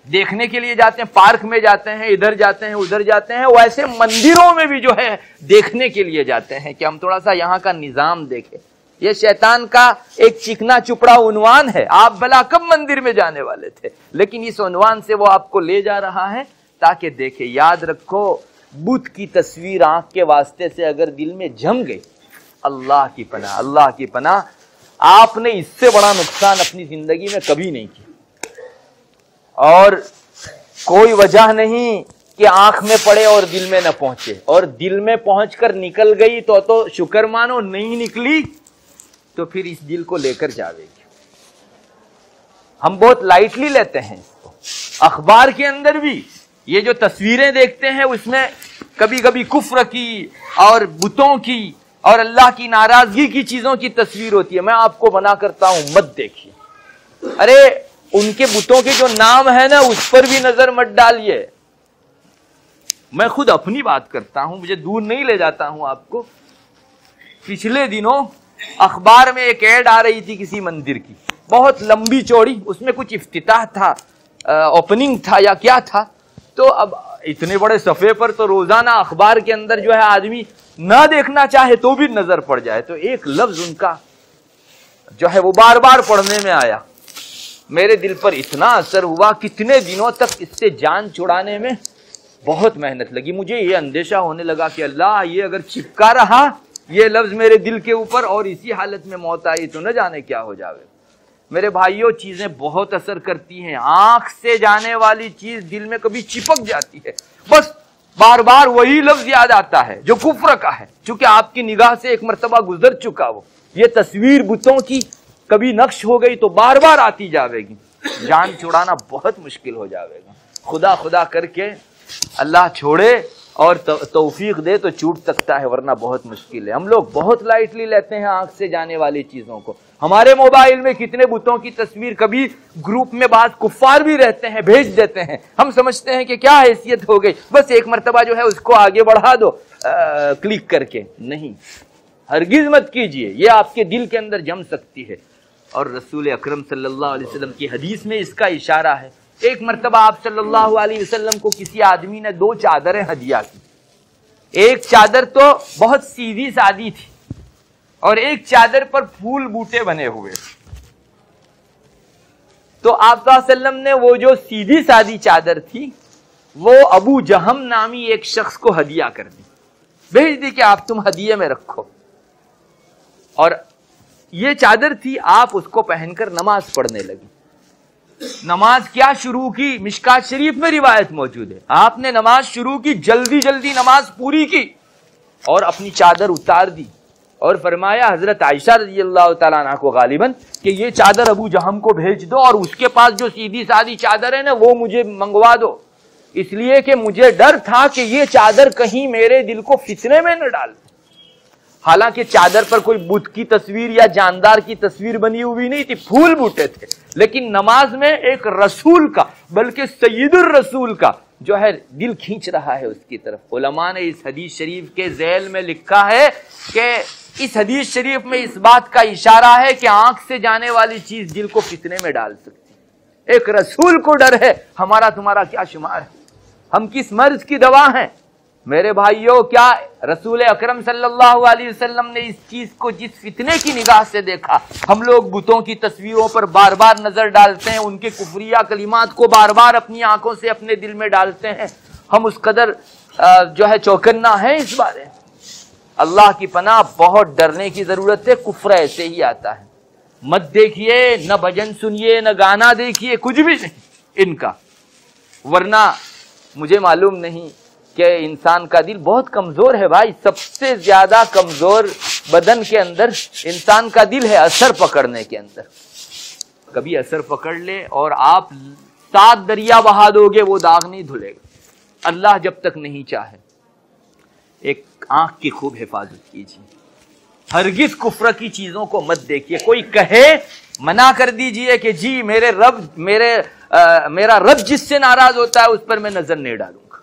دیکھنے کے لیے جاتے ہیں، پارک میں جاتے ہیں، ادھر جاتے ہیں ادھر جاتے ہیں. ویسے مندروں میں بھی جو ہے دیکھنے کے لیے جاتے ہیں کہ ہم تھوڑا سا یہاں کا نظام دیکھیں. یہ شیطان کا ایک چکنا چپڑا عنوان ہے. آپ بھلا کب مندر میں جانے والے تھے، لیکن اس عنوان سے وہ آپ کو لے جا رہا ہے تاکہ دیکھیں. یاد رکھو، بت کی تصویر آنکھ کے واسطے سے اگر دل میں جم گئی، اللہ کی پناہ، اللہ کی پناہ، آپ نے اس سے بڑا نقصان اپنی زندگی میں کبھی نہیں کیا. اور کوئی وجہ نہیں کہ آنکھ میں پڑے اور دل میں نہ پہنچے، اور دل میں پہنچ کر نکل گئی تو شکر مانو، نہیں نکلی تو پھر اس دل کو لے کر جاوے گی. ہم بہت لائٹلی لیتے ہیں اس کو. اخبار کے اندر بھی یہ جو تصویریں دیکھتے ہیں اس میں کبھی کبھی کفر کی اور بتوں کی اور اللہ کی ناراضگی کی چیزوں کی تصویر ہوتی ہے. میں آپ کو منع کرتا ہوں، مت دیکھیے. ارے ان کے بتوں کے جو نام ہے نا اس پر بھی نظر مت ڈالیے. میں خود اپنی بات کرتا ہوں، مجھے دور نہیں لے جاتا ہوں آپ کو. پچھلے دنوں اخبار میں ایک ایڈ آ رہی تھی کسی مندر کی، بہت لمبی چوڑی، اس میں کچھ افتتاح تھا، اوپننگ تھا یا کیا تھا. تو اب اتنے بڑے صفحے پر تو روزانہ اخبار کے اندر جو ہے آدمی نہ دیکھنا چاہے تو بھی نظر پڑ جائے. تو ایک لفظ ان کا جو ہے وہ بار بار پڑھنے میں آیا. میرے دل پر اتنا اثر ہوا، کتنے دنوں تک اس سے جان چھڑانے میں بہت محنت لگی. مجھے یہ اندیشہ ہونے لگا کہ اللہ، یہ اگر چپکا رہا یہ لفظ میرے دل کے اوپر اور اسی حالت میں موت آئی تو نہ جانے کیا ہو جاوے. میرے بھائیوں، چیزیں بہت اثر کرتی ہیں. آنکھ سے جانے والی چیز دل میں کبھی چپک جاتی ہے، بس بار بار وہی لفظ یاد آتا ہے جو کفر کا ہے، چونکہ آپ کی نگاہ سے ایک مرتبہ گزر چکا. وہ یہ تصویر بتوں کی کبھی نقش ہو گئی تو بار بار آتی جاوے گی. جان چھڑانا بہت مشکل ہو جاوے گا. خدا خدا کر کے اللہ چھوڑے اور توفیق دے تو چھوٹ سکتا ہے، ورنہ بہت مشکل ہے. ہم لوگ بہت لائٹلی لیتے ہیں آنکھ سے جانے والی چیزوں کو. ہمارے موبائل میں کتنے بتوں کی تصویر، کبھی گروپ میں بعض کفار بھی رہتے ہیں، بھیج دیتے ہیں. ہم سمجھتے ہیں کہ کیا حیثیت ہو گئی، بس ایک مرتبہ جو ہے اس کو آگے بڑھا دو کلک کر کے. نہیں، ہرگز مت کیجئے، یہ آپ کے دل کے اندر جم سکتی ہے. اور رسول اکرم صلی اللہ علیہ وسلم کی حدیث میں اس کا اشارہ ہے. ایک مرتبہ آپ صلی اللہ علیہ وسلم کو کسی آدمی نے 2 چادریں ہدیہ کی. ایک چادر تو بہت سیدھی سادی تھی اور ایک چادر پر پھول بوٹے بنے ہوئے. تو آپ صلی اللہ علیہ وسلم نے وہ جو سیدھی سادی چادر تھی وہ ابو جہم نامی ایک شخص کو ہدیہ کر دی، بھیج دی کہ آپ تم ہدیے میں رکھو. اور یہ چادر تھی، آپ اس کو پہن کر نماز پڑھنے لگی. نماز کیا شروع کی، مشکات شریف میں روایت موجود ہے، آپ نے نماز شروع کی، جلدی جلدی نماز پوری کی اور اپنی چادر اتار دی اور فرمایا حضرت عائشہ رضی اللہ تعالیٰ عنہ کو غالباً کہ یہ چادر ابو جہم کو بھیج دو اور اس کے پاس جو سیدھی سادی چادر ہے نا وہ مجھے منگوا دو، اس لیے کہ مجھے ڈر تھا کہ یہ چادر کہیں میرے دل کو فتنے میں نہ ڈال۔ حالانکہ چادر پر کوئی بت کی تصویر یا جاندار کی تصویر بنی ہوئی نہیں تھی، پھول بوٹے تھے، لیکن نماز میں ایک رسول کا بلکہ سید الرسول کا جو ہے دل کھینچ رہا ہے اس کی طرف۔ علماء نے اس حدیث شریف کے ذیل میں لکھا ہے کہ اس حدیث شریف میں اس بات کا اشارہ ہے کہ آنکھ سے جانے والی چیز دل کو فتنے میں ڈال سکتی ہے۔ ایک رسول کو ڈر ہے، ہمارا تمہارا کیا شمار ہے؟ ہم کس مرض کی دوا ہیں؟ میرے بھائیوں، کیا رسول اکرم صلی اللہ علیہ وسلم نے اس چیز کو جس فتنے کی نگاہ سے دیکھا؟ ہم لوگ بتوں کی تصویروں پر بار بار نظر ڈالتے ہیں، ان کے کفریہ کلمات کو بار بار اپنی آنکھوں سے اپنے دل میں ڈالتے ہیں، ہم اس قدر جو ہے چوکنا ہے اس بارے۔ اللہ کی پناہ، بہت ڈرنے کی ضرورت ہے۔ کفر ایسے ہی آتا ہے، مت دیکھیے، نہ بھجن سنیے، نہ گانا دیکھیے، کچھ بھی نہیں ان کا، ورنہ مجھے معلوم نہیں کہ انسان کا دل بہت کمزور ہے بھائی، سب سے زیادہ کمزور بدن کے اندر انسان کا دل ہے، اثر پکڑنے کے اندر۔ کبھی اثر پکڑ لے اور آپ 7 دریا بہا دو گے، وہ داغ نہیں دھلے گا، اللہ جب تک نہیں چاہے۔ ایک آنکھ کی خوب حفاظت کیجیے، ہرگز کفر کی چیزوں کو مت دیکھیے۔ کوئی کہے منع کر دیجئے کہ جی میرا رب جس سے ناراض ہوتا ہے اس پر میں نظر نہیں ڈالوں گا،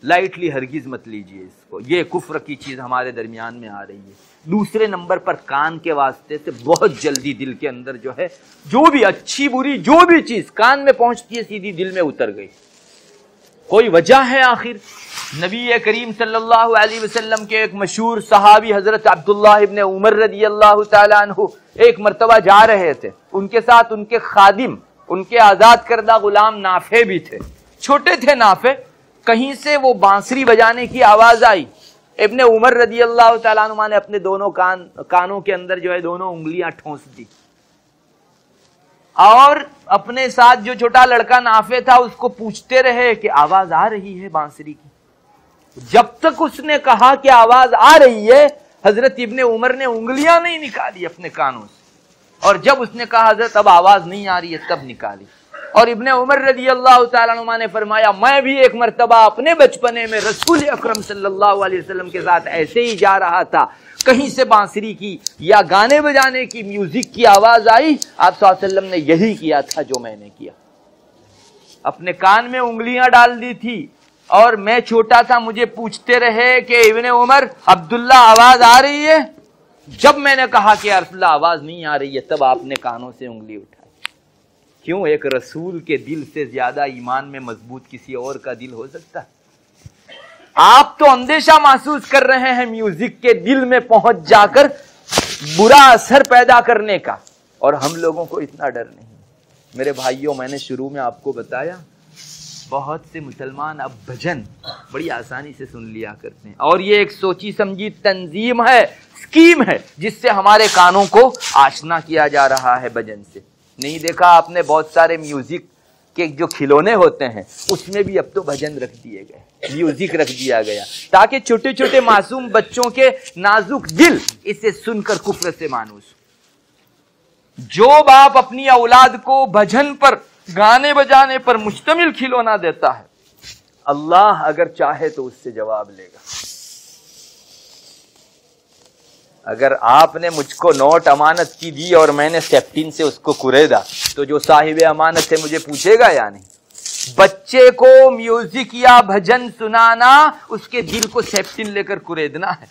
لائٹلی ہرگز مت لیجئے اس کو، یہ کفر کی چیز ہمارے درمیان میں آ رہی ہے۔ دوسرے نمبر پر کان کے واسطے سے بہت جلدی دل کے اندر جو ہے جو بھی اچھی بری جو بھی چیز کان میں پہنچتی ہے سیدھی دل میں اتر گئی۔ کوئی وجہ ہے آخر؟ نبی کریم صلی اللہ علیہ وسلم کے ایک مشہور صحابی حضرت عبداللہ ابن عمر رضی اللہ تعالیٰ عنہ ایک مرتبہ جا رہے تھے، ان کے ساتھ ان کے خادم، ان کے آزاد کردہ غلام نافع بھی تھے، چھوٹے تھے نافع۔ کہیں سے وہ بانسری بجانے کی آواز آئی، ابن عمر رضی اللہ تعالیٰ عنہ نے اپنے دونوں کانوں کے اندر جو ہے دونوں انگلیاں ٹھونس دی، اور اپنے ساتھ جو چھوٹا لڑکا نافع تھا اس کو پوچھتے رہے کہ آواز آ رہی ہے بانسری کی۔ جب تک اس نے کہا کہ آواز آ رہی ہے، حضرت ابن عمر نے انگلیاں نہیں نکالی اپنے کانوں سے، اور جب اس نے کہا حضرت اب آواز نہیں آ رہی ہے تب نکالی۔ اور ابن عمر رضی اللہ تعالیٰ عنہ نے فرمایا میں بھی ایک مرتبہ اپنے بچپنے میں رسول اکرم صلی اللہ علیہ وسلم کے ساتھ ایسے ہی جا رہا تھا، کہیں سے بانسری کی یا گانے بجانے کی میوزک کی آواز آئی، آپ صلی اللہ علیہ وسلم نے یہی کیا تھا جو میں نے کیا، اپنے کان میں انگلیاں ڈال دی تھی، اور میں چھوٹا تھا، مجھے پوچھتے رہے کہ ابن عمر عبداللہ آواز آ رہی ہے؟ جب میں نے کہا کہ یا رسول اللہ آواز نہیں آ رہی ہے، تب آپ نے کانوں سے انگلی اٹھائی۔ کیوں؟ ایک رسول کے دل سے زیادہ ایمان میں مضبوط کسی اور کا دل ہو سکتا ہے؟ آپ تو اندیشہ محسوس کر رہے ہیں میوزک کے دل میں پہنچ جا کر برا اثر پیدا کرنے کا، اور ہم لوگوں کو اتنا ڈر نہیں۔ میرے بھائیوں، میں نے شروع میں آپ کو بتایا بہت سے مسلمان اب بھجن بڑی آسانی سے سن لیا کرتے ہیں، اور یہ ایک سوچی سمجھی تنظیم ہے، اسکیم ہے، جس سے ہمارے کانوں کو آشنا کیا جا رہا ہے بھجن سے۔ نہیں دیکھا آپ نے بہت سارے میوزک کے جو کھلونے ہوتے ہیں اس میں بھی اب تو بھجن رکھ دیے گئے، میوزک رکھ دیا گیا، تاکہ چھوٹے چھوٹے معصوم بچوں کے نازک دل اسے سن کر کفر سے مانوس۔ جو باپ اپنی اولاد کو بھجن پر، گانے بجانے پر مشتمل کھلونا دیتا ہے، اللہ اگر چاہے تو اس سے جواب لے گا۔ اگر آپ نے مجھ کو نوٹ امانت کی دی اور میں نے سیپٹین سے اس کو کریدا، تو جو صاحب امانت ہے مجھے پوچھے گا یا نہیں؟ بچے کو میوزک یا بھجن سنانا، اس کے دل کو سیپٹین لے کر کریدنا ہے،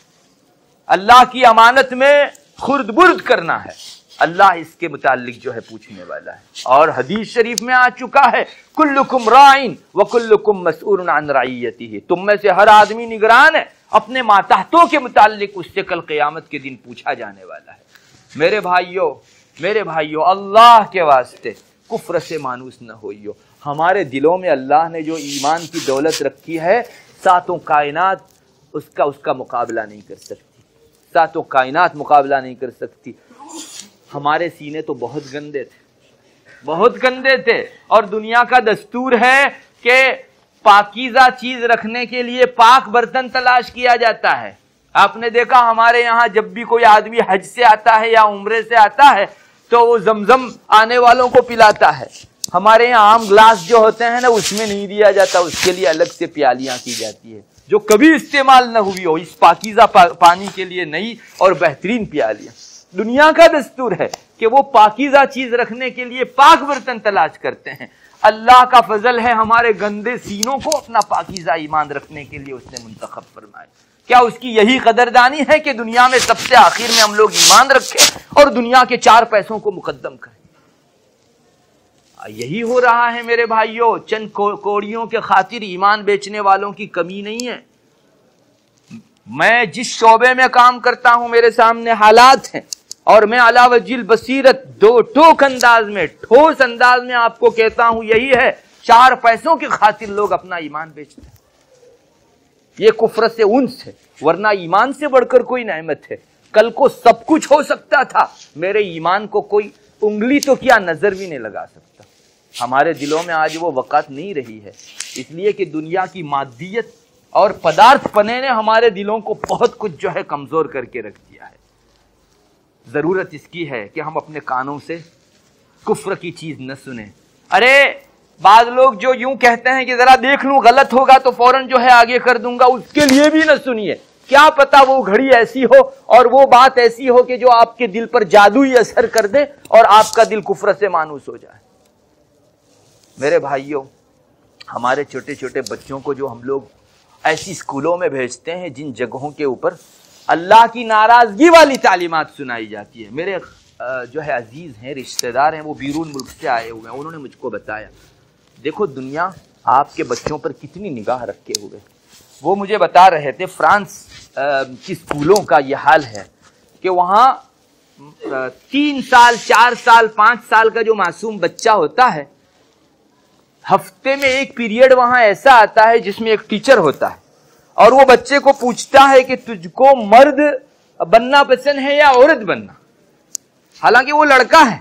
اللہ کی امانت میں خرد برد کرنا ہے۔ اللہ اس کے متعلق جو ہے پوچھنے والا ہے، اور حدیث شریف میں آ چکا ہے کلکم راعٍ وکلکم مسئول عن رعیتہ، تم میں سے ہر آدمی نگران ہے، اپنے ماتحتوں کے متعلق اس سے کل قیامت کے دن پوچھا جانے والا ہے۔ میرے بھائیو، اللہ کے واسطے کفر سے مانوس نہ ہوئیو۔ ہمارے دلوں میں اللہ نے جو ایمان کی دولت رکھی ہے، ساتوں کائنات اس کا مقابلہ نہیں کر سکتی، ساتوں کائنات مقابلہ نہیں کر سکتی۔ ہمارے سینے تو بہت گندے تھے، اور دنیا کا دستور ہے کہ پاکیزہ چیز رکھنے کے لیے پاک برتن تلاش کیا جاتا ہے، آپ نے دیکھا ہمارے یہاں جب بھی کوئی آدمی حج سے آتا ہے یا عمرے سے آتا ہے تو وہ زمزم آنے والوں کو پلاتا ہے. ہمارے یہاں عام گلاس جو ہوتے ہیں نا اس میں نہیں دیا جاتا, اس کے لیے الگ سے پیالیاں کی جاتی ہے جو کبھی استعمال نہ ہوئی ہو, اس پاکیزہ پانی کے لیے نئی اور بہترین پیالیاں. دنیا کا دستور ہے کہ وہ پاکیزہ چیز رکھنے کے لیے پاک برتن تلاش کرتے ہیں. اللہ کا فضل ہے ہمارے گندے سینوں کو اپنا پاکیزہ ایمان رکھنے کے لیے اس نے منتخب فرمایا. کیا اس کی یہی قدردانی ہے کہ دنیا میں سب سے آخر میں ہم لوگ ایمان رکھیں اور دنیا کے 4 پیسوں کو مقدم کریں؟ یہی ہو رہا ہے میرے بھائیوں. چند کوڑیوں کے خاطر ایمان بیچنے والوں کی کمی نہیں ہے. میں جس شعبے میں کام کرتا ہوں میرے سامنے حالات ہیں اور میں علی وجہ البصیرت ٹھوس انداز میں آپ کو کہتا ہوں یہی ہے. 4 پیسوں کی خاطر لوگ اپنا ایمان بیچتے ہیں. یہ کفر سے انس ہے, ورنہ ایمان سے بڑھ کر کوئی نعمت ہے. کل کو سب کچھ ہو سکتا تھا, میرے ایمان کو کوئی انگلی تو کیا نظر بھی نہیں لگا سکتا. ہمارے دلوں میں آج وہ وقت نہیں رہی ہے, اس لیے کہ دنیا کی مادیت اور پدارتھ پنے نے ہمارے دلوں کو بہت کچھ جو ہے کمزور کر کے رکھ دیا ہے. ضرورت اس کی ہے کہ ہم اپنے کانوں سے کفر کی چیز نہ سنیں. ارے بعض لوگ جو یوں کہتے ہیں کہ ذرا دیکھ لوں غلط ہوگا تو فوراً جو ہے آگے کر دوں گا, اس کے لیے بھی نہ سنیے. کیا پتا وہ گھڑی ایسی ہو اور وہ بات ایسی ہو کہ جو آپ کے دل پر جادوئی اثر کر دے اور آپ کا دل کفر سے مانوس ہو جائے. میرے بھائیوں, ہمارے چھوٹے چھوٹے بچوں کو جو ہم لوگ ایسی اسکولوں میں بھیجتے ہیں جن جگہوں کے اوپر اللہ کی ناراضگی والی تعلیمات سنائی جاتی ہے. میرے جو ہے عزیز ہیں, رشتہ دار ہیں, وہ بیرون ملک سے آئے ہوئے ہیں, انہوں نے مجھ کو بتایا دیکھو دنیا آپ کے بچوں پر کتنی نگاہ رکھے ہوئے. وہ مجھے بتا رہے تھے فرانس کی اسکولوں کا یہ حال ہے کہ وہاں 3 سال 4 سال 5 سال کا جو معصوم بچہ ہوتا ہے, ہفتے میں ایک پیریڈ وہاں ایسا آتا ہے جس میں ایک ٹیچر ہوتا ہے اور وہ بچے کو پوچھتا ہے کہ تجھ کو مرد بننا پسند ہے یا عورت بننا. حالانکہ وہ لڑکا ہے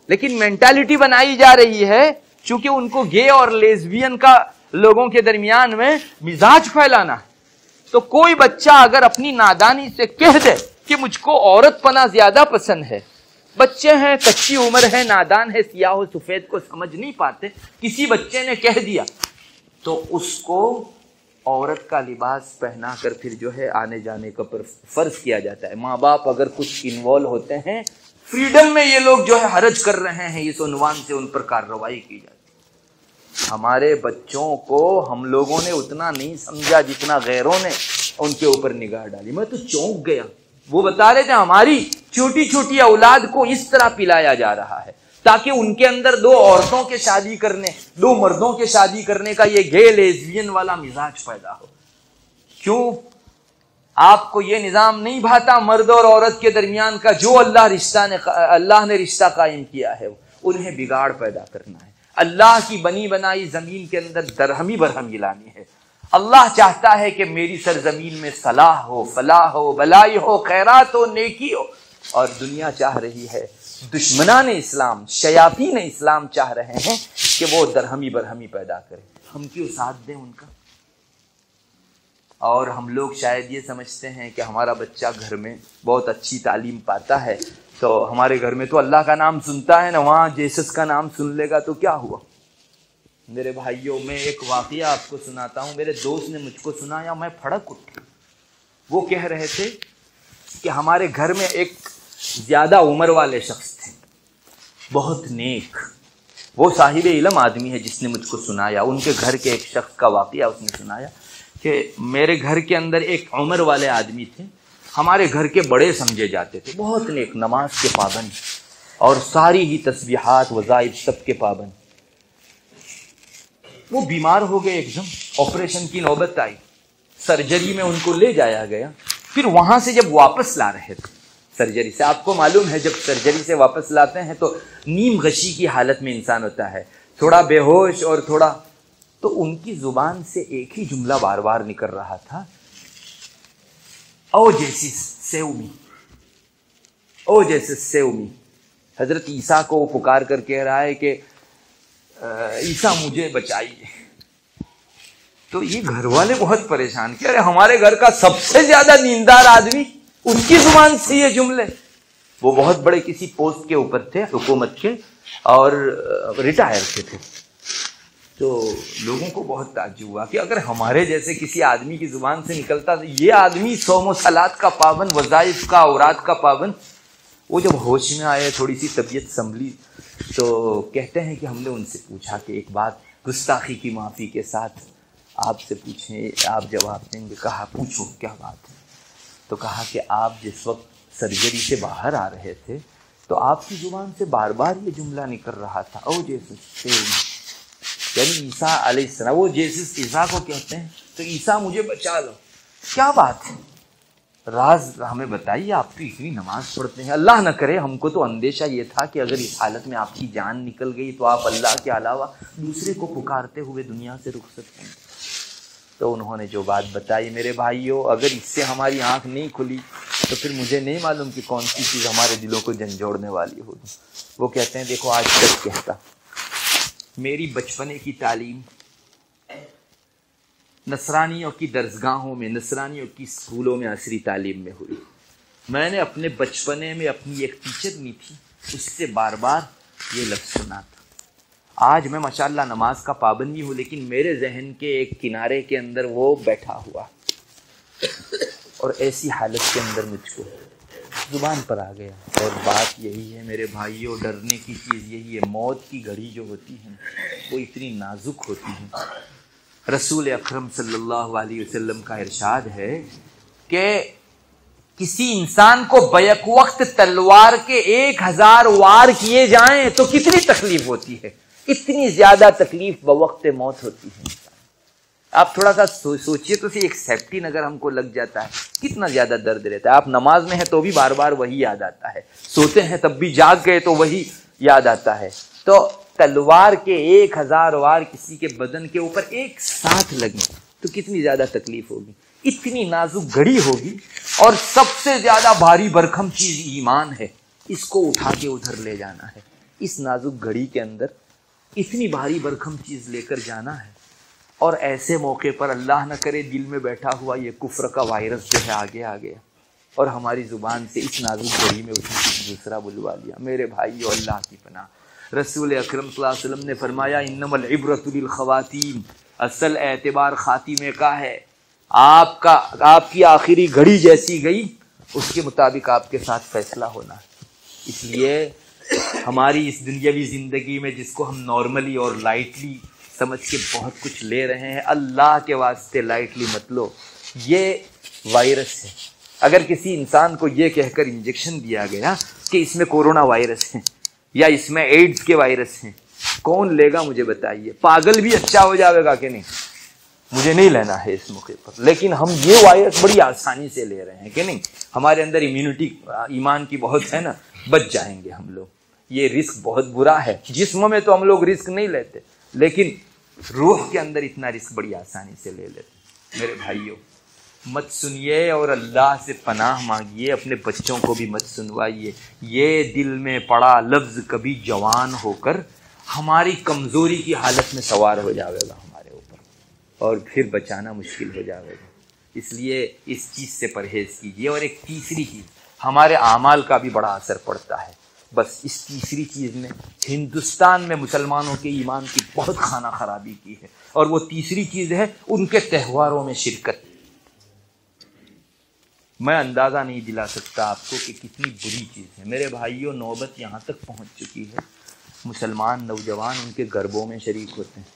لیکن مینٹالٹی بنائی جا رہی ہے چونکہ ان کو گے اور لیزبین کا لوگوں کے درمیان میں مزاج پھیلانا ہے. تو کوئی بچہ اگر اپنی نادانی سے کہہ دے کہ مجھ کو عورت پنا زیادہ پسند ہے, بچے ہیں, کچی عمر ہے, نادان ہے, سیاہ و سفید کو سمجھ نہیں پاتے, کسی بچے نے کہہ دیا تو اس کو عورت کا لباس پہنا کر پھر جو ہے آنے جانے کا فرض کیا جاتا ہے. ماں باپ اگر کچھ انوالو ہوتے ہیں, فریڈم میں یہ لوگ جو ہے حرج کر رہے ہیں, اس عنوان سے ان پر کارروائی کی جاتی ہے. ہمارے بچوں کو ہم لوگوں نے اتنا نہیں سمجھا جتنا غیروں نے ان کے اوپر نگاہ ڈالی. میں تو چونک گیا. وہ بتا رہے تھے ہماری چھوٹی چھوٹی اولاد کو اس طرح پلایا جا رہا ہے تاکہ ان کے اندر 2 عورتوں کے شادی کرنے, 2 مردوں کے شادی کرنے کا یہ گے لیزبین والا مزاج پیدا ہو. کیوں آپ کو یہ نظام نہیں بھاتا مرد اور عورت کے درمیان کا جو اللہ نے رشتہ قائم کیا ہے انہیں بگاڑ پیدا کرنا ہے. اللہ کی بنی بنائی زمین کے اندر درہمی برہمی لانی ہے. اللہ چاہتا ہے کہ میری سرزمین میں صلاح ہو, فلاح ہو, بلائی ہو, خیرات ہو, نیکی ہو. اور دنیا چاہ رہی ہے, دشمنان اسلام, شیاطین اسلام چاہ رہے ہیں کہ وہ درہمی برہمی پیدا کرے. ہم کیوں ساتھ دیں ان کا؟ اور ہم لوگ شاید یہ سمجھتے ہیں کہ ہمارا بچہ گھر میں بہت اچھی تعلیم پاتا ہے تو ہمارے گھر میں تو اللہ کا نام سنتا ہے نا, وہاں جیسس کا نام سن لے گا تو کیا ہوا. میرے بھائیوں, میں ایک واقعہ آپ کو سناتا ہوں. میرے دوست نے مجھ کو سنایا, میں پھڑک اٹھا. وہ کہہ رہے تھے کہ ہمارے گھر میں ایک زیادہ عمر والے شخص تھے, بہت نیک, وہ صاحب علم آدمی ہے جس نے مجھ کو سنایا. ان کے گھر کے ایک شخص کا واقعہ اس نے سنایا کہ میرے گھر کے اندر ایک عمر والے آدمی تھے, ہمارے گھر کے بڑے سمجھے جاتے تھے, بہت نیک, نماز کے پابند اور ساری ہی تسبیحات وظائف سب کے پابند. وہ بیمار ہو گئے, ایک دم آپریشن کی نوبت آئی, سرجری میں ان کو لے جایا گیا. پھر وہاں سے جب واپس لا رہے تھے سرجری سے, آپ کو معلوم ہے جب سرجری سے واپس لاتے ہیں تو نیم غشی کی حالت میں انسان ہوتا ہے, تھوڑا بے ہوش اور تھوڑا, تو ان کی زبان سے ایک ہی جملہ بار بار نکل رہا تھا, او جیسی سیومی, او جیسے سیومی. حضرت عیسیٰ کو وہ پکار کر کہہ رہا ہے کہ عیسیٰ مجھے بچائیے. تو یہ گھر والے بہت پریشان کہ ارے ہمارے گھر کا سب سے زیادہ دیندار آدمی، ان کی زبان سے یہ جملے. وہ بہت بڑے کسی پوسٹ کے اوپر تھے حکومت کے اور ریٹائر کے تھے. تو لوگوں کو بہت تعجب ہوا کہ اگر ہمارے جیسے کسی آدمی کی زبان سے نکلتا تو یہ آدمی صوم و صلات کا پابند، وظائف کا، اوراد کا پابند. وہ جب ہوش میں آئے، تھوڑی سی طبیعت سنبھلی، تو کہتے ہیں کہ ہم نے ان سے پوچھا کہ ایک بات گستاخی کی معافی کے ساتھ آپ سے پوچھیں، آپ جواب دیں گے؟ کہا پوچھو کیا بات ہے. تو کہا کہ آپ جس وقت سرجری سے باہر آ رہے تھے تو آپ کی زبان سے بار بار یہ جملہ نکل رہا تھا، او جیسس، یعنی عیسیٰ علیہ السلام، وہ جیسس عیسیٰ کو کہتے ہیں، تو عیسیٰ مجھے بچا لو. کیا بات ہے؟ راز ہمیں بتائیے. آپ تو اتنی نماز پڑھتے ہیں، اللہ نہ کرے ہم کو تو اندیشہ یہ تھا کہ اگر اس حالت میں آپ کی جان نکل گئی تو آپ اللہ کے علاوہ دوسرے کو پکارتے ہوئے دنیا سے رخصت ہوں گے. تو انہوں نے جو بات بتائی، میرے بھائیوں، اگر اس سے ہماری آنکھ نہیں کھلی تو پھر مجھے نہیں معلوم کہ کون سی چیز ہمارے دلوں کو جھنجھوڑنے والی ہوگی. وہ کہتے ہیں دیکھو آج تک کہتا میری بچپنے کی تعلیم نصرانیوں کی درسگاہوں میں، نصرانیوں کی اسکولوں میں عصری تعلیم میں ہوئی. میں نے اپنے بچپنے میں اپنی ایک ٹیچر نہیں تھی، اس سے بار بار یہ لفظ سنا تھا. آج میں ماشاءاللہ نماز کا پابند نہیں ہوں، لیکن میرے ذہن کے ایک کنارے کے اندر وہ بیٹھا ہوا، اور ایسی حالت کے اندر مجھ کو زبان پر آ گیا. اور بات یہی ہے میرے بھائیوں، ڈرنے کی چیز یہی ہے. موت کی گھڑی جو ہوتی ہے وہ اتنی نازک ہوتی ہے. رسول اکرم صلی اللہ علیہ وسلم کا ارشاد ہے کہ کسی انسان کو بیک وقت تلوار کے 1000 وار کیے جائیں تو کتنی تکلیف ہوتی ہے. اتنی زیادہ تکلیف بوقت موت ہوتی ہے. آپ تھوڑا سا سوچئے تو ایک سیپٹین اگر ہم کو لگ جاتا ہے کتنا زیادہ درد رہتا ہے. آپ نماز میں ہیں تو بھی بار بار وہی یاد آتا ہے، سوتے ہیں تب بھی جاگ گئے تو وہی یاد آتا ہے. تو تلوار کے 1000 وار کسی کے بدن کے اوپر ایک ساتھ لگیں تو کتنی زیادہ تکلیف ہوگی. اتنی نازک گھڑی ہوگی، اور سب سے زیادہ بھاری بھرکم چیز ایمان ہے. اس کو اٹھا کے ادھر لے جانا ہے. اس نازک گھڑی کے اندر اتنی بھاری بھرکم چیز لے کر جانا ہے. اور ایسے موقع پر اللہ نہ کرے دل میں بیٹھا ہوا یہ کفر کا وائرس جو ہے آگے آ گیا اور ہماری زبان سے اس نازک گھڑی میں اس نے کچھ دوسرا بلوا لیا. میرے بھائیو، اللہ کی پناہ، رسول اکرم صلی اللہ علیہ وسلم نے فرمایا انما العبرۃ بالخواتیم، اصل اعتبار خاتمے کا ہے. آپ کی آخری گھڑی جیسی گئی اس کے مطابق آپ کے ساتھ فیصلہ ہونا ہے. اس لیے ہماری اس دنیاوی زندگی میں جس کو ہم نارملی اور لائٹلی سمجھ کے بہت کچھ لے رہے ہیں، اللہ کے واسطے لائٹلی مت لو. یہ وائرس ہے. اگر کسی انسان کو یہ کہہ کر انجیکشن دیا گیا کہ اس میں کورونا وائرس ہے یا اس میں ایڈز کے وائرس ہیں، کون لے گا مجھے بتائیے؟ پاگل بھی اچھا ہو جاوے گا کہ نہیں؟ مجھے نہیں لینا ہے اس موقع پر. لیکن ہم یہ وائرس بڑی آسانی سے لے رہے ہیں کہ نہیں؟ ہمارے اندر امیونٹی ایمان کی بہت ہے نا، بچ جائیں گے ہم لوگ. یہ رسک بہت برا ہے. جسم میں تو ہم لوگ رسک نہیں لیتے، لیکن روح کے اندر اتنا رسک بڑی آسانی سے لے لیتے. میرے بھائیوں، مت سنیے اور اللہ سے پناہ مانگیے. اپنے بچوں کو بھی مت سنوائیے. یہ دل میں پڑا لفظ کبھی جوان ہو کر ہماری کمزوری کی حالت میں سوار ہو جاوے گا ہمارے اوپر، اور پھر بچانا مشکل ہو جاوے گا. اس لیے اس چیز سے پرہیز کیجیے. اور ایک تیسری چیز، ہمارے اعمال کا بھی بڑا اثر پڑتا ہے. بس اس تیسری چیز نے ہندوستان میں مسلمانوں کے ایمان کی بہت خانہ خرابی کی ہے، اور وہ تیسری چیز ہے ان کے تہواروں میں شرکت. میں اندازہ نہیں دلا سکتا آپ کو کہ کتنی بری چیز ہے. میرے بھائیوں، نوبت یہاں تک پہنچ چکی ہے مسلمان نوجوان ان کے گربوں میں شریک ہوتے ہیں،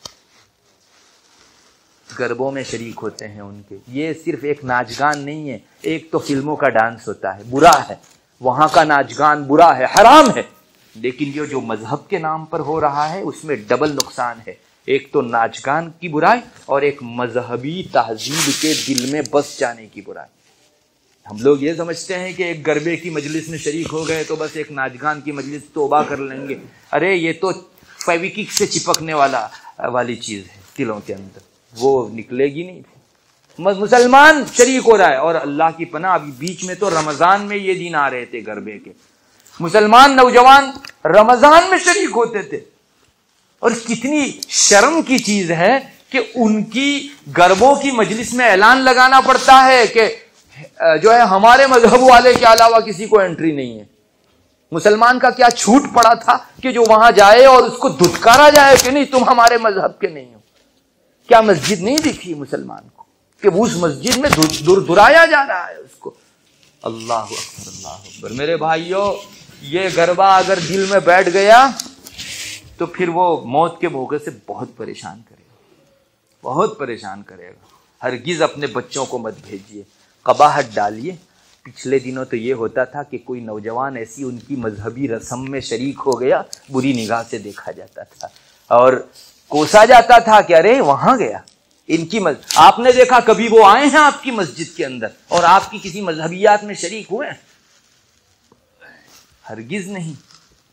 گربوں میں شریک ہوتے ہیں ان کے. یہ صرف ایک ناچ گان نہیں ہے. ایک تو فلموں کا ڈانس ہوتا ہے، برا ہے، وہاں کا ناچ گان برا ہے، حرام ہے. لیکن یہ جو مذہب کے نام پر ہو رہا ہے اس میں ڈبل نقصان ہے. ایک تو ناچ گان کی برائی اور ایک مذہبی تہذیب کے دل میں بس جانے کی برائی. ہم لوگ یہ سمجھتے ہیں کہ ایک گربے کی مجلس میں شریک ہو گئے تو بس ایک ناچ گان کی مجلس توبہ کر لیں گے. ارے یہ تو فیویکک سے چپکنے والی چیز ہے دلوں کے اندر، وہ نکلے گی نہیں. مسلمان شریک ہو رہا ہے، اور اللہ کی پناہ ابھی بیچ میں تو رمضان میں یہ دن آ رہے تھے گربے کے. مسلمان نوجوان رمضان میں شریک ہوتے تھے. اور کتنی شرم کی چیز ہے کہ ان کی گربوں کی مجلس میں اعلان لگانا پڑتا ہے کہ جو ہے ہمارے مذہب والے کے علاوہ کسی کو انٹری نہیں ہے. مسلمان کا کیا چھوٹ پڑا تھا کہ جو وہاں جائے اور اس کو دھتکارا جائے کہ نہیں تم ہمارے مذہب کے نہیں ہو. کیا مسجد نہیں دکھی مسلمان کو کہ اس مسجد میں درایا جا رہا ہے اس کو. اللہ اکبر اللہ اکبر. میرے بھائیوں یہ گربہ اگر دل میں بیٹھ گیا تو پھر وہ موت کے موقع سے بہت پریشان کرے گا, بہت پریشان کرے گا. ہرگز اپنے بچوں کو مت بھیجیے, قباحت ڈالیے. پچھلے دنوں تو یہ ہوتا تھا کہ کوئی نوجوان ایسی ان کی مذہبی رسم میں شریک ہو گیا, بری نگاہ سے دیکھا جاتا تھا اور کوسا جاتا تھا کہ ارے وہاں گیا ان کی آپ نے دیکھا کبھی وہ آئے ہیں آپ کی مسجد کے اندر اور آپ کی کسی مذہبیات میں شریک ہوئے ہیں؟ ہرگز نہیں.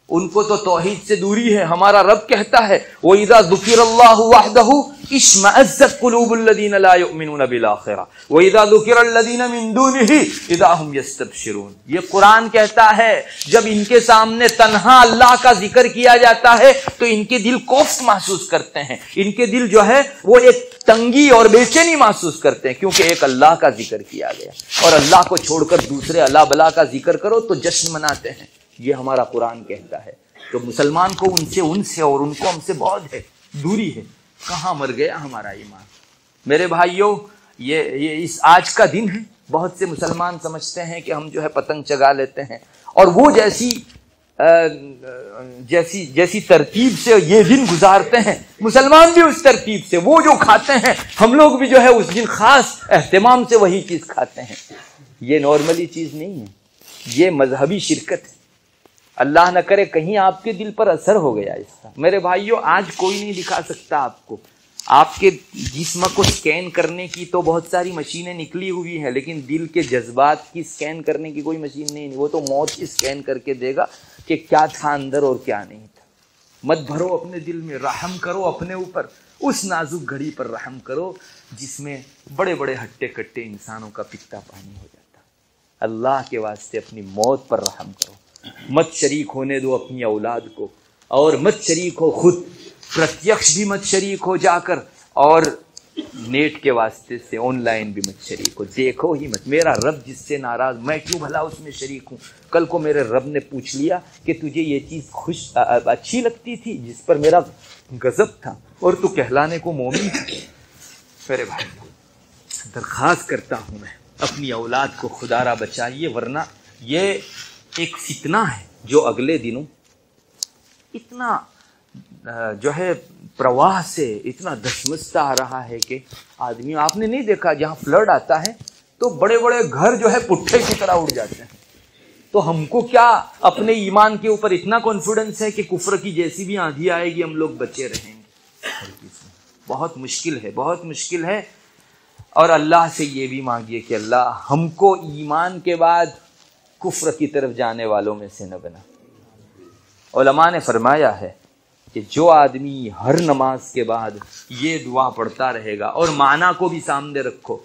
ان کو تو توحید سے دوری ہے. ہمارا رب کہتا ہے وَإِذَا ذُكِرَ اللَّهُ وَحْدَهُ اشْمَأَزَّتْ قُلُوبُ الَّذِينَ لَا يُؤْمِنُونَ بِالْآخِرَةِ وَإِذَا ذُكِرَ الَّذِينَ مِن دُونِهِ إِذَا هُمْ يَسْتَبْشِرُونَ. یہ قرآن کہتا ہے جب ان کے سامنے تنہا اللہ کا ذکر کیا جاتا ہے تو ان کے دل کوفت محسوس کرتے ہیں, ان کے دل جو ہے وہ ایک تنگی اور بے چینی محسوس کرتے ہیں کیونکہ ایک اللہ کا ذکر کیا گیا. اور اللہ کو چھوڑ کر دوسرے اللہ بلا کا ذکر کرو تو جشن مناتے ہیں. یہ ہمارا قرآن کہتا ہے. تو مسلمان کو ان سے اور ان کو ہم سے بہت ہے دوری ہے. کہاں مر گیا ہمارا ایمان. میرے بھائیوں یہ اس آج کا دن ہے. بہت سے مسلمان سمجھتے ہیں کہ ہم جو ہے پتنگ چگا لیتے ہیں اور وہ جیسی ترتیب سے یہ دن گزارتے ہیں مسلمان بھی اس ترتیب سے. وہ جو کھاتے ہیں ہم لوگ بھی جو ہے اس دن خاص اہتمام سے وہی چیز کھاتے ہیں. یہ نارملی چیز نہیں ہے, یہ مذہبی شرکت ہے. اللہ نہ کرے کہیں آپ کے دل پر اثر ہو گیا اس کا. میرے بھائیوں آج کوئی نہیں دکھا سکتا آپ کو. آپ کے جسم کو سکین کرنے کی تو بہت ساری مشینیں نکلی ہوئی ہیں لیکن دل کے جذبات کی سکین کرنے کی کوئی مشین نہیں. وہ تو موت کی سکین کر کے دے گا کہ کیا تھا اندر اور کیا نہیں تھا. مت بھرو اپنے دل میں, رحم کرو اپنے اوپر. اس نازک گھڑی پر رحم کرو جس میں بڑے بڑے ہٹے کٹے انسانوں کا پتا پانی ہو جاتا. اللہ کے واسطے اپنی موت پر رحم کرو. مت شریک ہونے دو اپنی اولاد کو اور مت شریک ہو خود. پرتیکش بھی مت شریک ہو جا کر اور نیٹ کے واسطے سے آن لائن بھی مت شریک ہو. دیکھو ہی مت. میرا رب جس سے ناراض میں کیوں بھلا اس میں شریک ہوں. کل کو میرے رب نے پوچھ لیا کہ تجھے یہ چیز اچھی لگتی تھی جس پر میرا غضب تھا اور تو کہلانے کو مومن تھا. میرے بھائی درخواست کرتا ہوں میں اپنی اولاد کو خدا را بچائیے ورنہ یہ ایک فتنہ ہے جو اگلے دنوں اتنا جو ہے پرواہ سے اتنا دھسمستا آ رہا ہے کہ آدمی آپ نے نہیں دیکھا جہاں فلڈ آتا ہے تو بڑے بڑے گھر جو ہے پٹھے کی طرح اڑ جاتے ہیں. تو ہم کو کیا اپنے ایمان کے اوپر اتنا کانفیڈنس ہے کہ کفر کی جیسی بھی آندھی آئے گی ہم لوگ بچے رہیں گے؟ بہت مشکل ہے, بہت مشکل ہے. اور اللہ سے یہ بھی مانگیے کہ اللہ ہم کو ایمان کے بعد کفر کی طرف جانے والوں میں سے نہ بنا. علماء نے فرمایا ہے کہ جو آدمی ہر نماز کے بعد یہ دعا پڑھتا رہے گا اور معنی کو بھی سامنے رکھو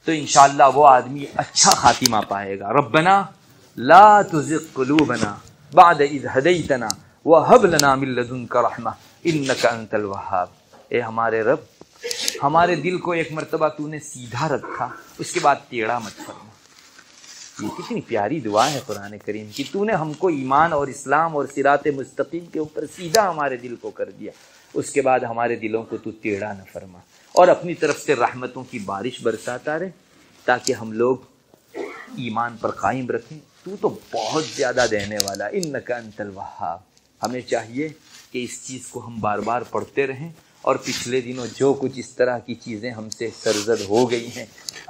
تو انشاءاللہ وہ آدمی اچھا خاتمہ پائے گا. ربنا لا تزغ قلوبنا بعد اذ ہدیتنا وہب لنا من لدنک رحمہ انک انت الوہاب. اے ہمارے رب ہمارے دل کو ایک مرتبہ تو نے سیدھا رکھا اس کے بعد ٹیڑھا مت فرما. یہ کتنی پیاری دعا ہے قرآن کریم کی. تو نے ہم کو ایمان اور اسلام اور صراط مستقیم کے اوپر سیدھا ہمارے دل کو کر دیا, اس کے بعد ہمارے دلوں کو تو ٹیڑھا نہ فرما اور اپنی طرف سے رحمتوں کی بارش برساتا رہے تاکہ ہم لوگ ایمان پر قائم رکھیں. تو تو بہت زیادہ دینے والا. انک انت الوہاب. ہمیں چاہیے کہ اس چیز کو ہم بار بار پڑھتے رہیں اور پچھلے دنوں جو کچھ اس طرح کی چیزیں ہم سے سرزد ہو گئی ہیں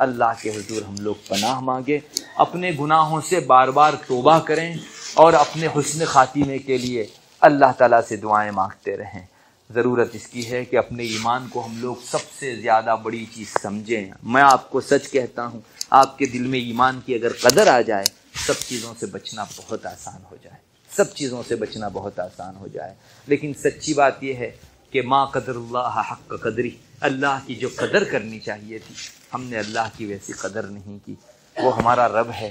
اللہ کے حضور ہم لوگ پناہ مانگے, اپنے گناہوں سے بار بار توبہ کریں اور اپنے حسن خاتمے کے لیے اللہ تعالیٰ سے دعائیں مانگتے رہیں. ضرورت اس کی ہے کہ اپنے ایمان کو ہم لوگ سب سے زیادہ بڑی چیز سمجھیں. میں آپ کو سچ کہتا ہوں آپ کے دل میں ایمان کی اگر قدر آ جائے سب چیزوں سے بچنا بہت آسان ہو جائے, سب چیزوں سے بچنا بہت آسان ہو جائے. لیکن سچی بات یہ ہے کہ ما قدر اللہ حق قدری, اللہ کی جو قدر کرنی چاہیے تھی ہم نے اللہ کی ویسی قدر نہیں کی. وہ ہمارا رب ہے,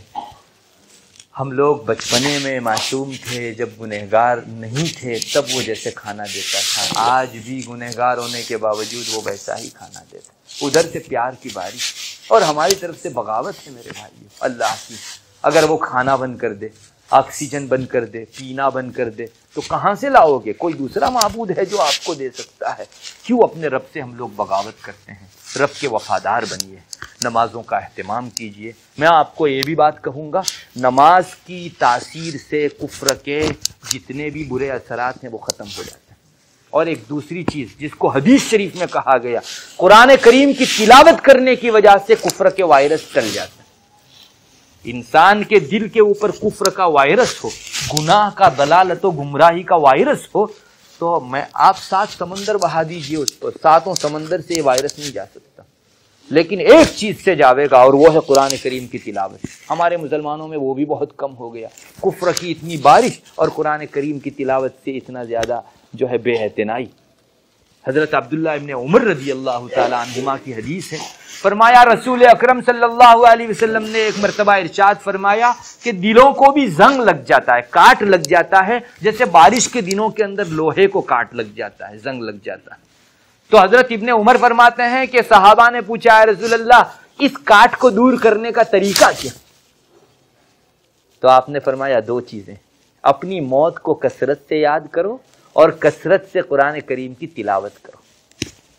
ہم لوگ بچپنے میں معصوم تھے، جب گنہگار نہیں تھے تب وہ جیسے کھانا دیتا تھا، آج بھی گنہگار ہونے کے باوجود وہ ویسا ہی کھانا دیتا ہے۔ ادھر سے پیار کی بارش اور ہماری طرف سے بغاوت ہے میرے بھائیو اللہ کی۔ اگر وہ کھانا بند کر دے، آکسیجن بند کر دے، پینا بند کر دے تو کہاں سے لاؤ گے؟ کوئی دوسرا معبود ہے جو آپ کو دے سکتا ہے؟ کیوں اپنے رب سے ہم لوگ بغاوت کرتے ہیں؟ رب کے وفادار بنیے، نمازوں کا اہتمام کیجیے۔ میں آپ کو یہ بھی بات کہوں گا، نماز کی تاثیر سے کفر کے جتنے بھی برے اثرات ہیں وہ ختم ہو جاتے ہیں۔ اور ایک دوسری چیز جس کو حدیث شریف میں کہا گیا، قرآن کریم کی تلاوت کرنے کی وجہ سے کفر کے وائرس چل جاتے ہیں۔ انسان کے دل کے اوپر کفر کا وائرس ہو، گناہ کا، ضلالت و گمراہی کا وائرس ہو تو میں آپ 7 سمندر بہا دیجئے اس پر، 7 سمندر سے یہ وائرس نہیں جا سکتا، لیکن ایک چیز سے جاوے گا اور وہ ہے قرآن کریم کی تلاوت۔ ہمارے مسلمانوں میں وہ بھی بہت کم ہو گیا، کفر کی اتنی بارش اور قرآن کریم کی تلاوت سے اتنا زیادہ جو ہے بے اعتنائی۔ حضرت عبداللہ ابن عمر رضی اللہ تعالی عنہما کی حدیث ہے، فرمایا رسول اکرم صلی اللہ علیہ وسلم نے ایک مرتبہ ارشاد فرمایا کہ دلوں کو بھی زنگ لگ جاتا ہے، کاٹ لگ جاتا ہے، جیسے بارش کے دنوں کے اندر لوہے کو کاٹ لگ جاتا ہے، زنگ لگ جاتا ہے۔ تو حضرت ابن عمر فرماتے ہیں کہ صحابہ نے پوچھا ہے رسول اللہ اس کاٹ کو دور کرنے کا طریقہ کیا؟ تو آپ نے فرمایا 2 چیزیں، اپنی موت کو کثرت سے یاد کرو اور کثرت سے قرآن کریم کی تلاوت کرو۔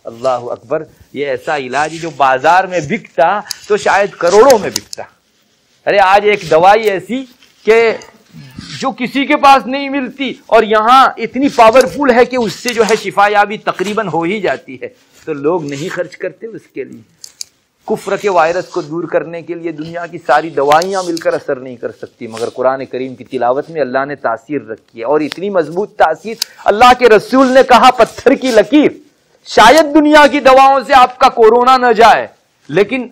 اللہ اکبر، یہ ایسا علاج جو بازار میں بکتا تو شاید کروڑوں میں بکتا۔ ارے آج ایک دوائی ایسی کہ جو کسی کے پاس نہیں ملتی اور یہاں اتنی پاورفل ہے کہ اس سے جو ہے شفا یابی تقریباً ہو ہی جاتی ہے، تو لوگ نہیں خرچ کرتے اس کے لیے۔ کفر کے وائرس کو دور کرنے کے لیے دنیا کی ساری دوائیاں مل کر اثر نہیں کر سکتی، مگر قرآن کریم کی تلاوت میں اللہ نے تاثیر رکھی ہے، اور اتنی مضبوط تاثیر، اللہ کے رسول نے کہا پتھر کی لکیر، شاید دنیا کی دواؤں سے آپ کا کورونا نہ جائے، لیکن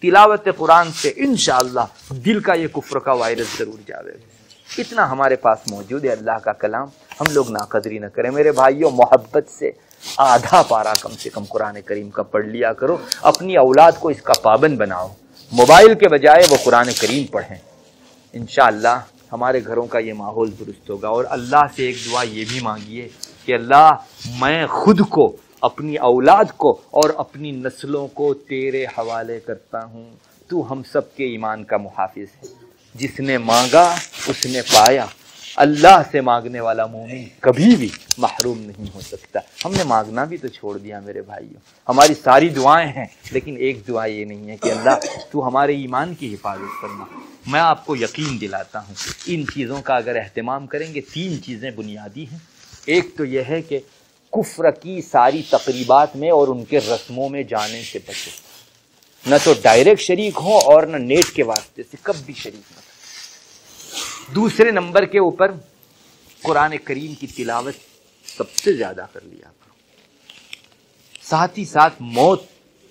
تلاوت قرآن سے انشاءاللہ دل کا یہ کفر کا وائرس ضرور جاوے گا۔ اتنا ہمارے پاس موجود ہے اللہ کا کلام، ہم لوگ ناقدری نہ کریں۔ میرے بھائیوں، محبت سے آدھا پارا کم سے کم قرآن کریم کا پڑھ لیا کرو، اپنی اولاد کو اس کا پابند بناؤ، موبائل کے بجائے وہ قرآن کریم پڑھیں، انشاءاللہ ہمارے گھروں کا یہ ماحول درست ہوگا۔ اور اللہ سے ایک دعا یہ بھی مانگیے کہ اللہ میں خود کو، اپنی اولاد کو اور اپنی نسلوں کو تیرے حوالے کرتا ہوں، تو ہم سب کے ایمان کا محافظ ہے۔ جس نے مانگا اس نے پایا، اللہ سے مانگنے والا مومن کبھی بھی محروم نہیں ہو سکتا۔ ہم نے مانگنا بھی تو چھوڑ دیا میرے بھائیوں، ہماری ساری دعائیں ہیں لیکن ایک دعا یہ نہیں ہے کہ اللہ تو ہمارے ایمان کی حفاظت فرما۔ میں آپ کو یقین دلاتا ہوں ان چیزوں کا اگر اہتمام کریں گے، 3 چیزیں بنیادی ہیں۔ ایک تو یہ ہے کہ کفر کی ساری تقریبات میں اور ان کے رسموں میں جانے سے بچو، نہ تو ڈائریکٹ شریک ہو اور نہ نیٹ کے واسطے سے کب بھی شریک نہ۔ دوسرے نمبر کے اوپر قرآن کریم کی تلاوت سب سے زیادہ کر لیا کرو، ساتھ ہی ساتھ موت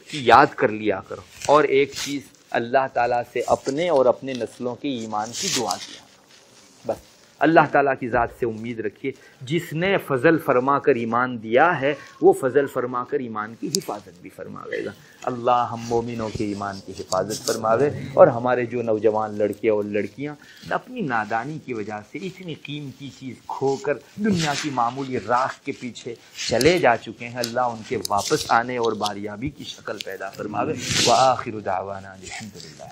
کی یاد کر لیا کرو، اور ایک چیز اللہ تعالیٰ سے اپنے اور اپنے نسلوں کے ایمان کی دعا کیا کرو۔ بس اللہ تعالیٰ کی ذات سے امید رکھیے، جس نے فضل فرما کر ایمان دیا ہے وہ فضل فرما کر ایمان کی حفاظت بھی فرماوے گا۔ اللہ ہم مومنوں کے ایمان کی حفاظت فرماوے، اور ہمارے جو نوجوان لڑکے اور لڑکیاں اپنی نادانی کی وجہ سے اتنی قیمتی چیز کھو کر دنیا کی معمولی راکھ کے پیچھے چلے جا چکے ہیں، اللہ ان کے واپس آنے اور باریابی کی شکل پیدا فرماوے۔ وآخر دعوانا الحمدللہ۔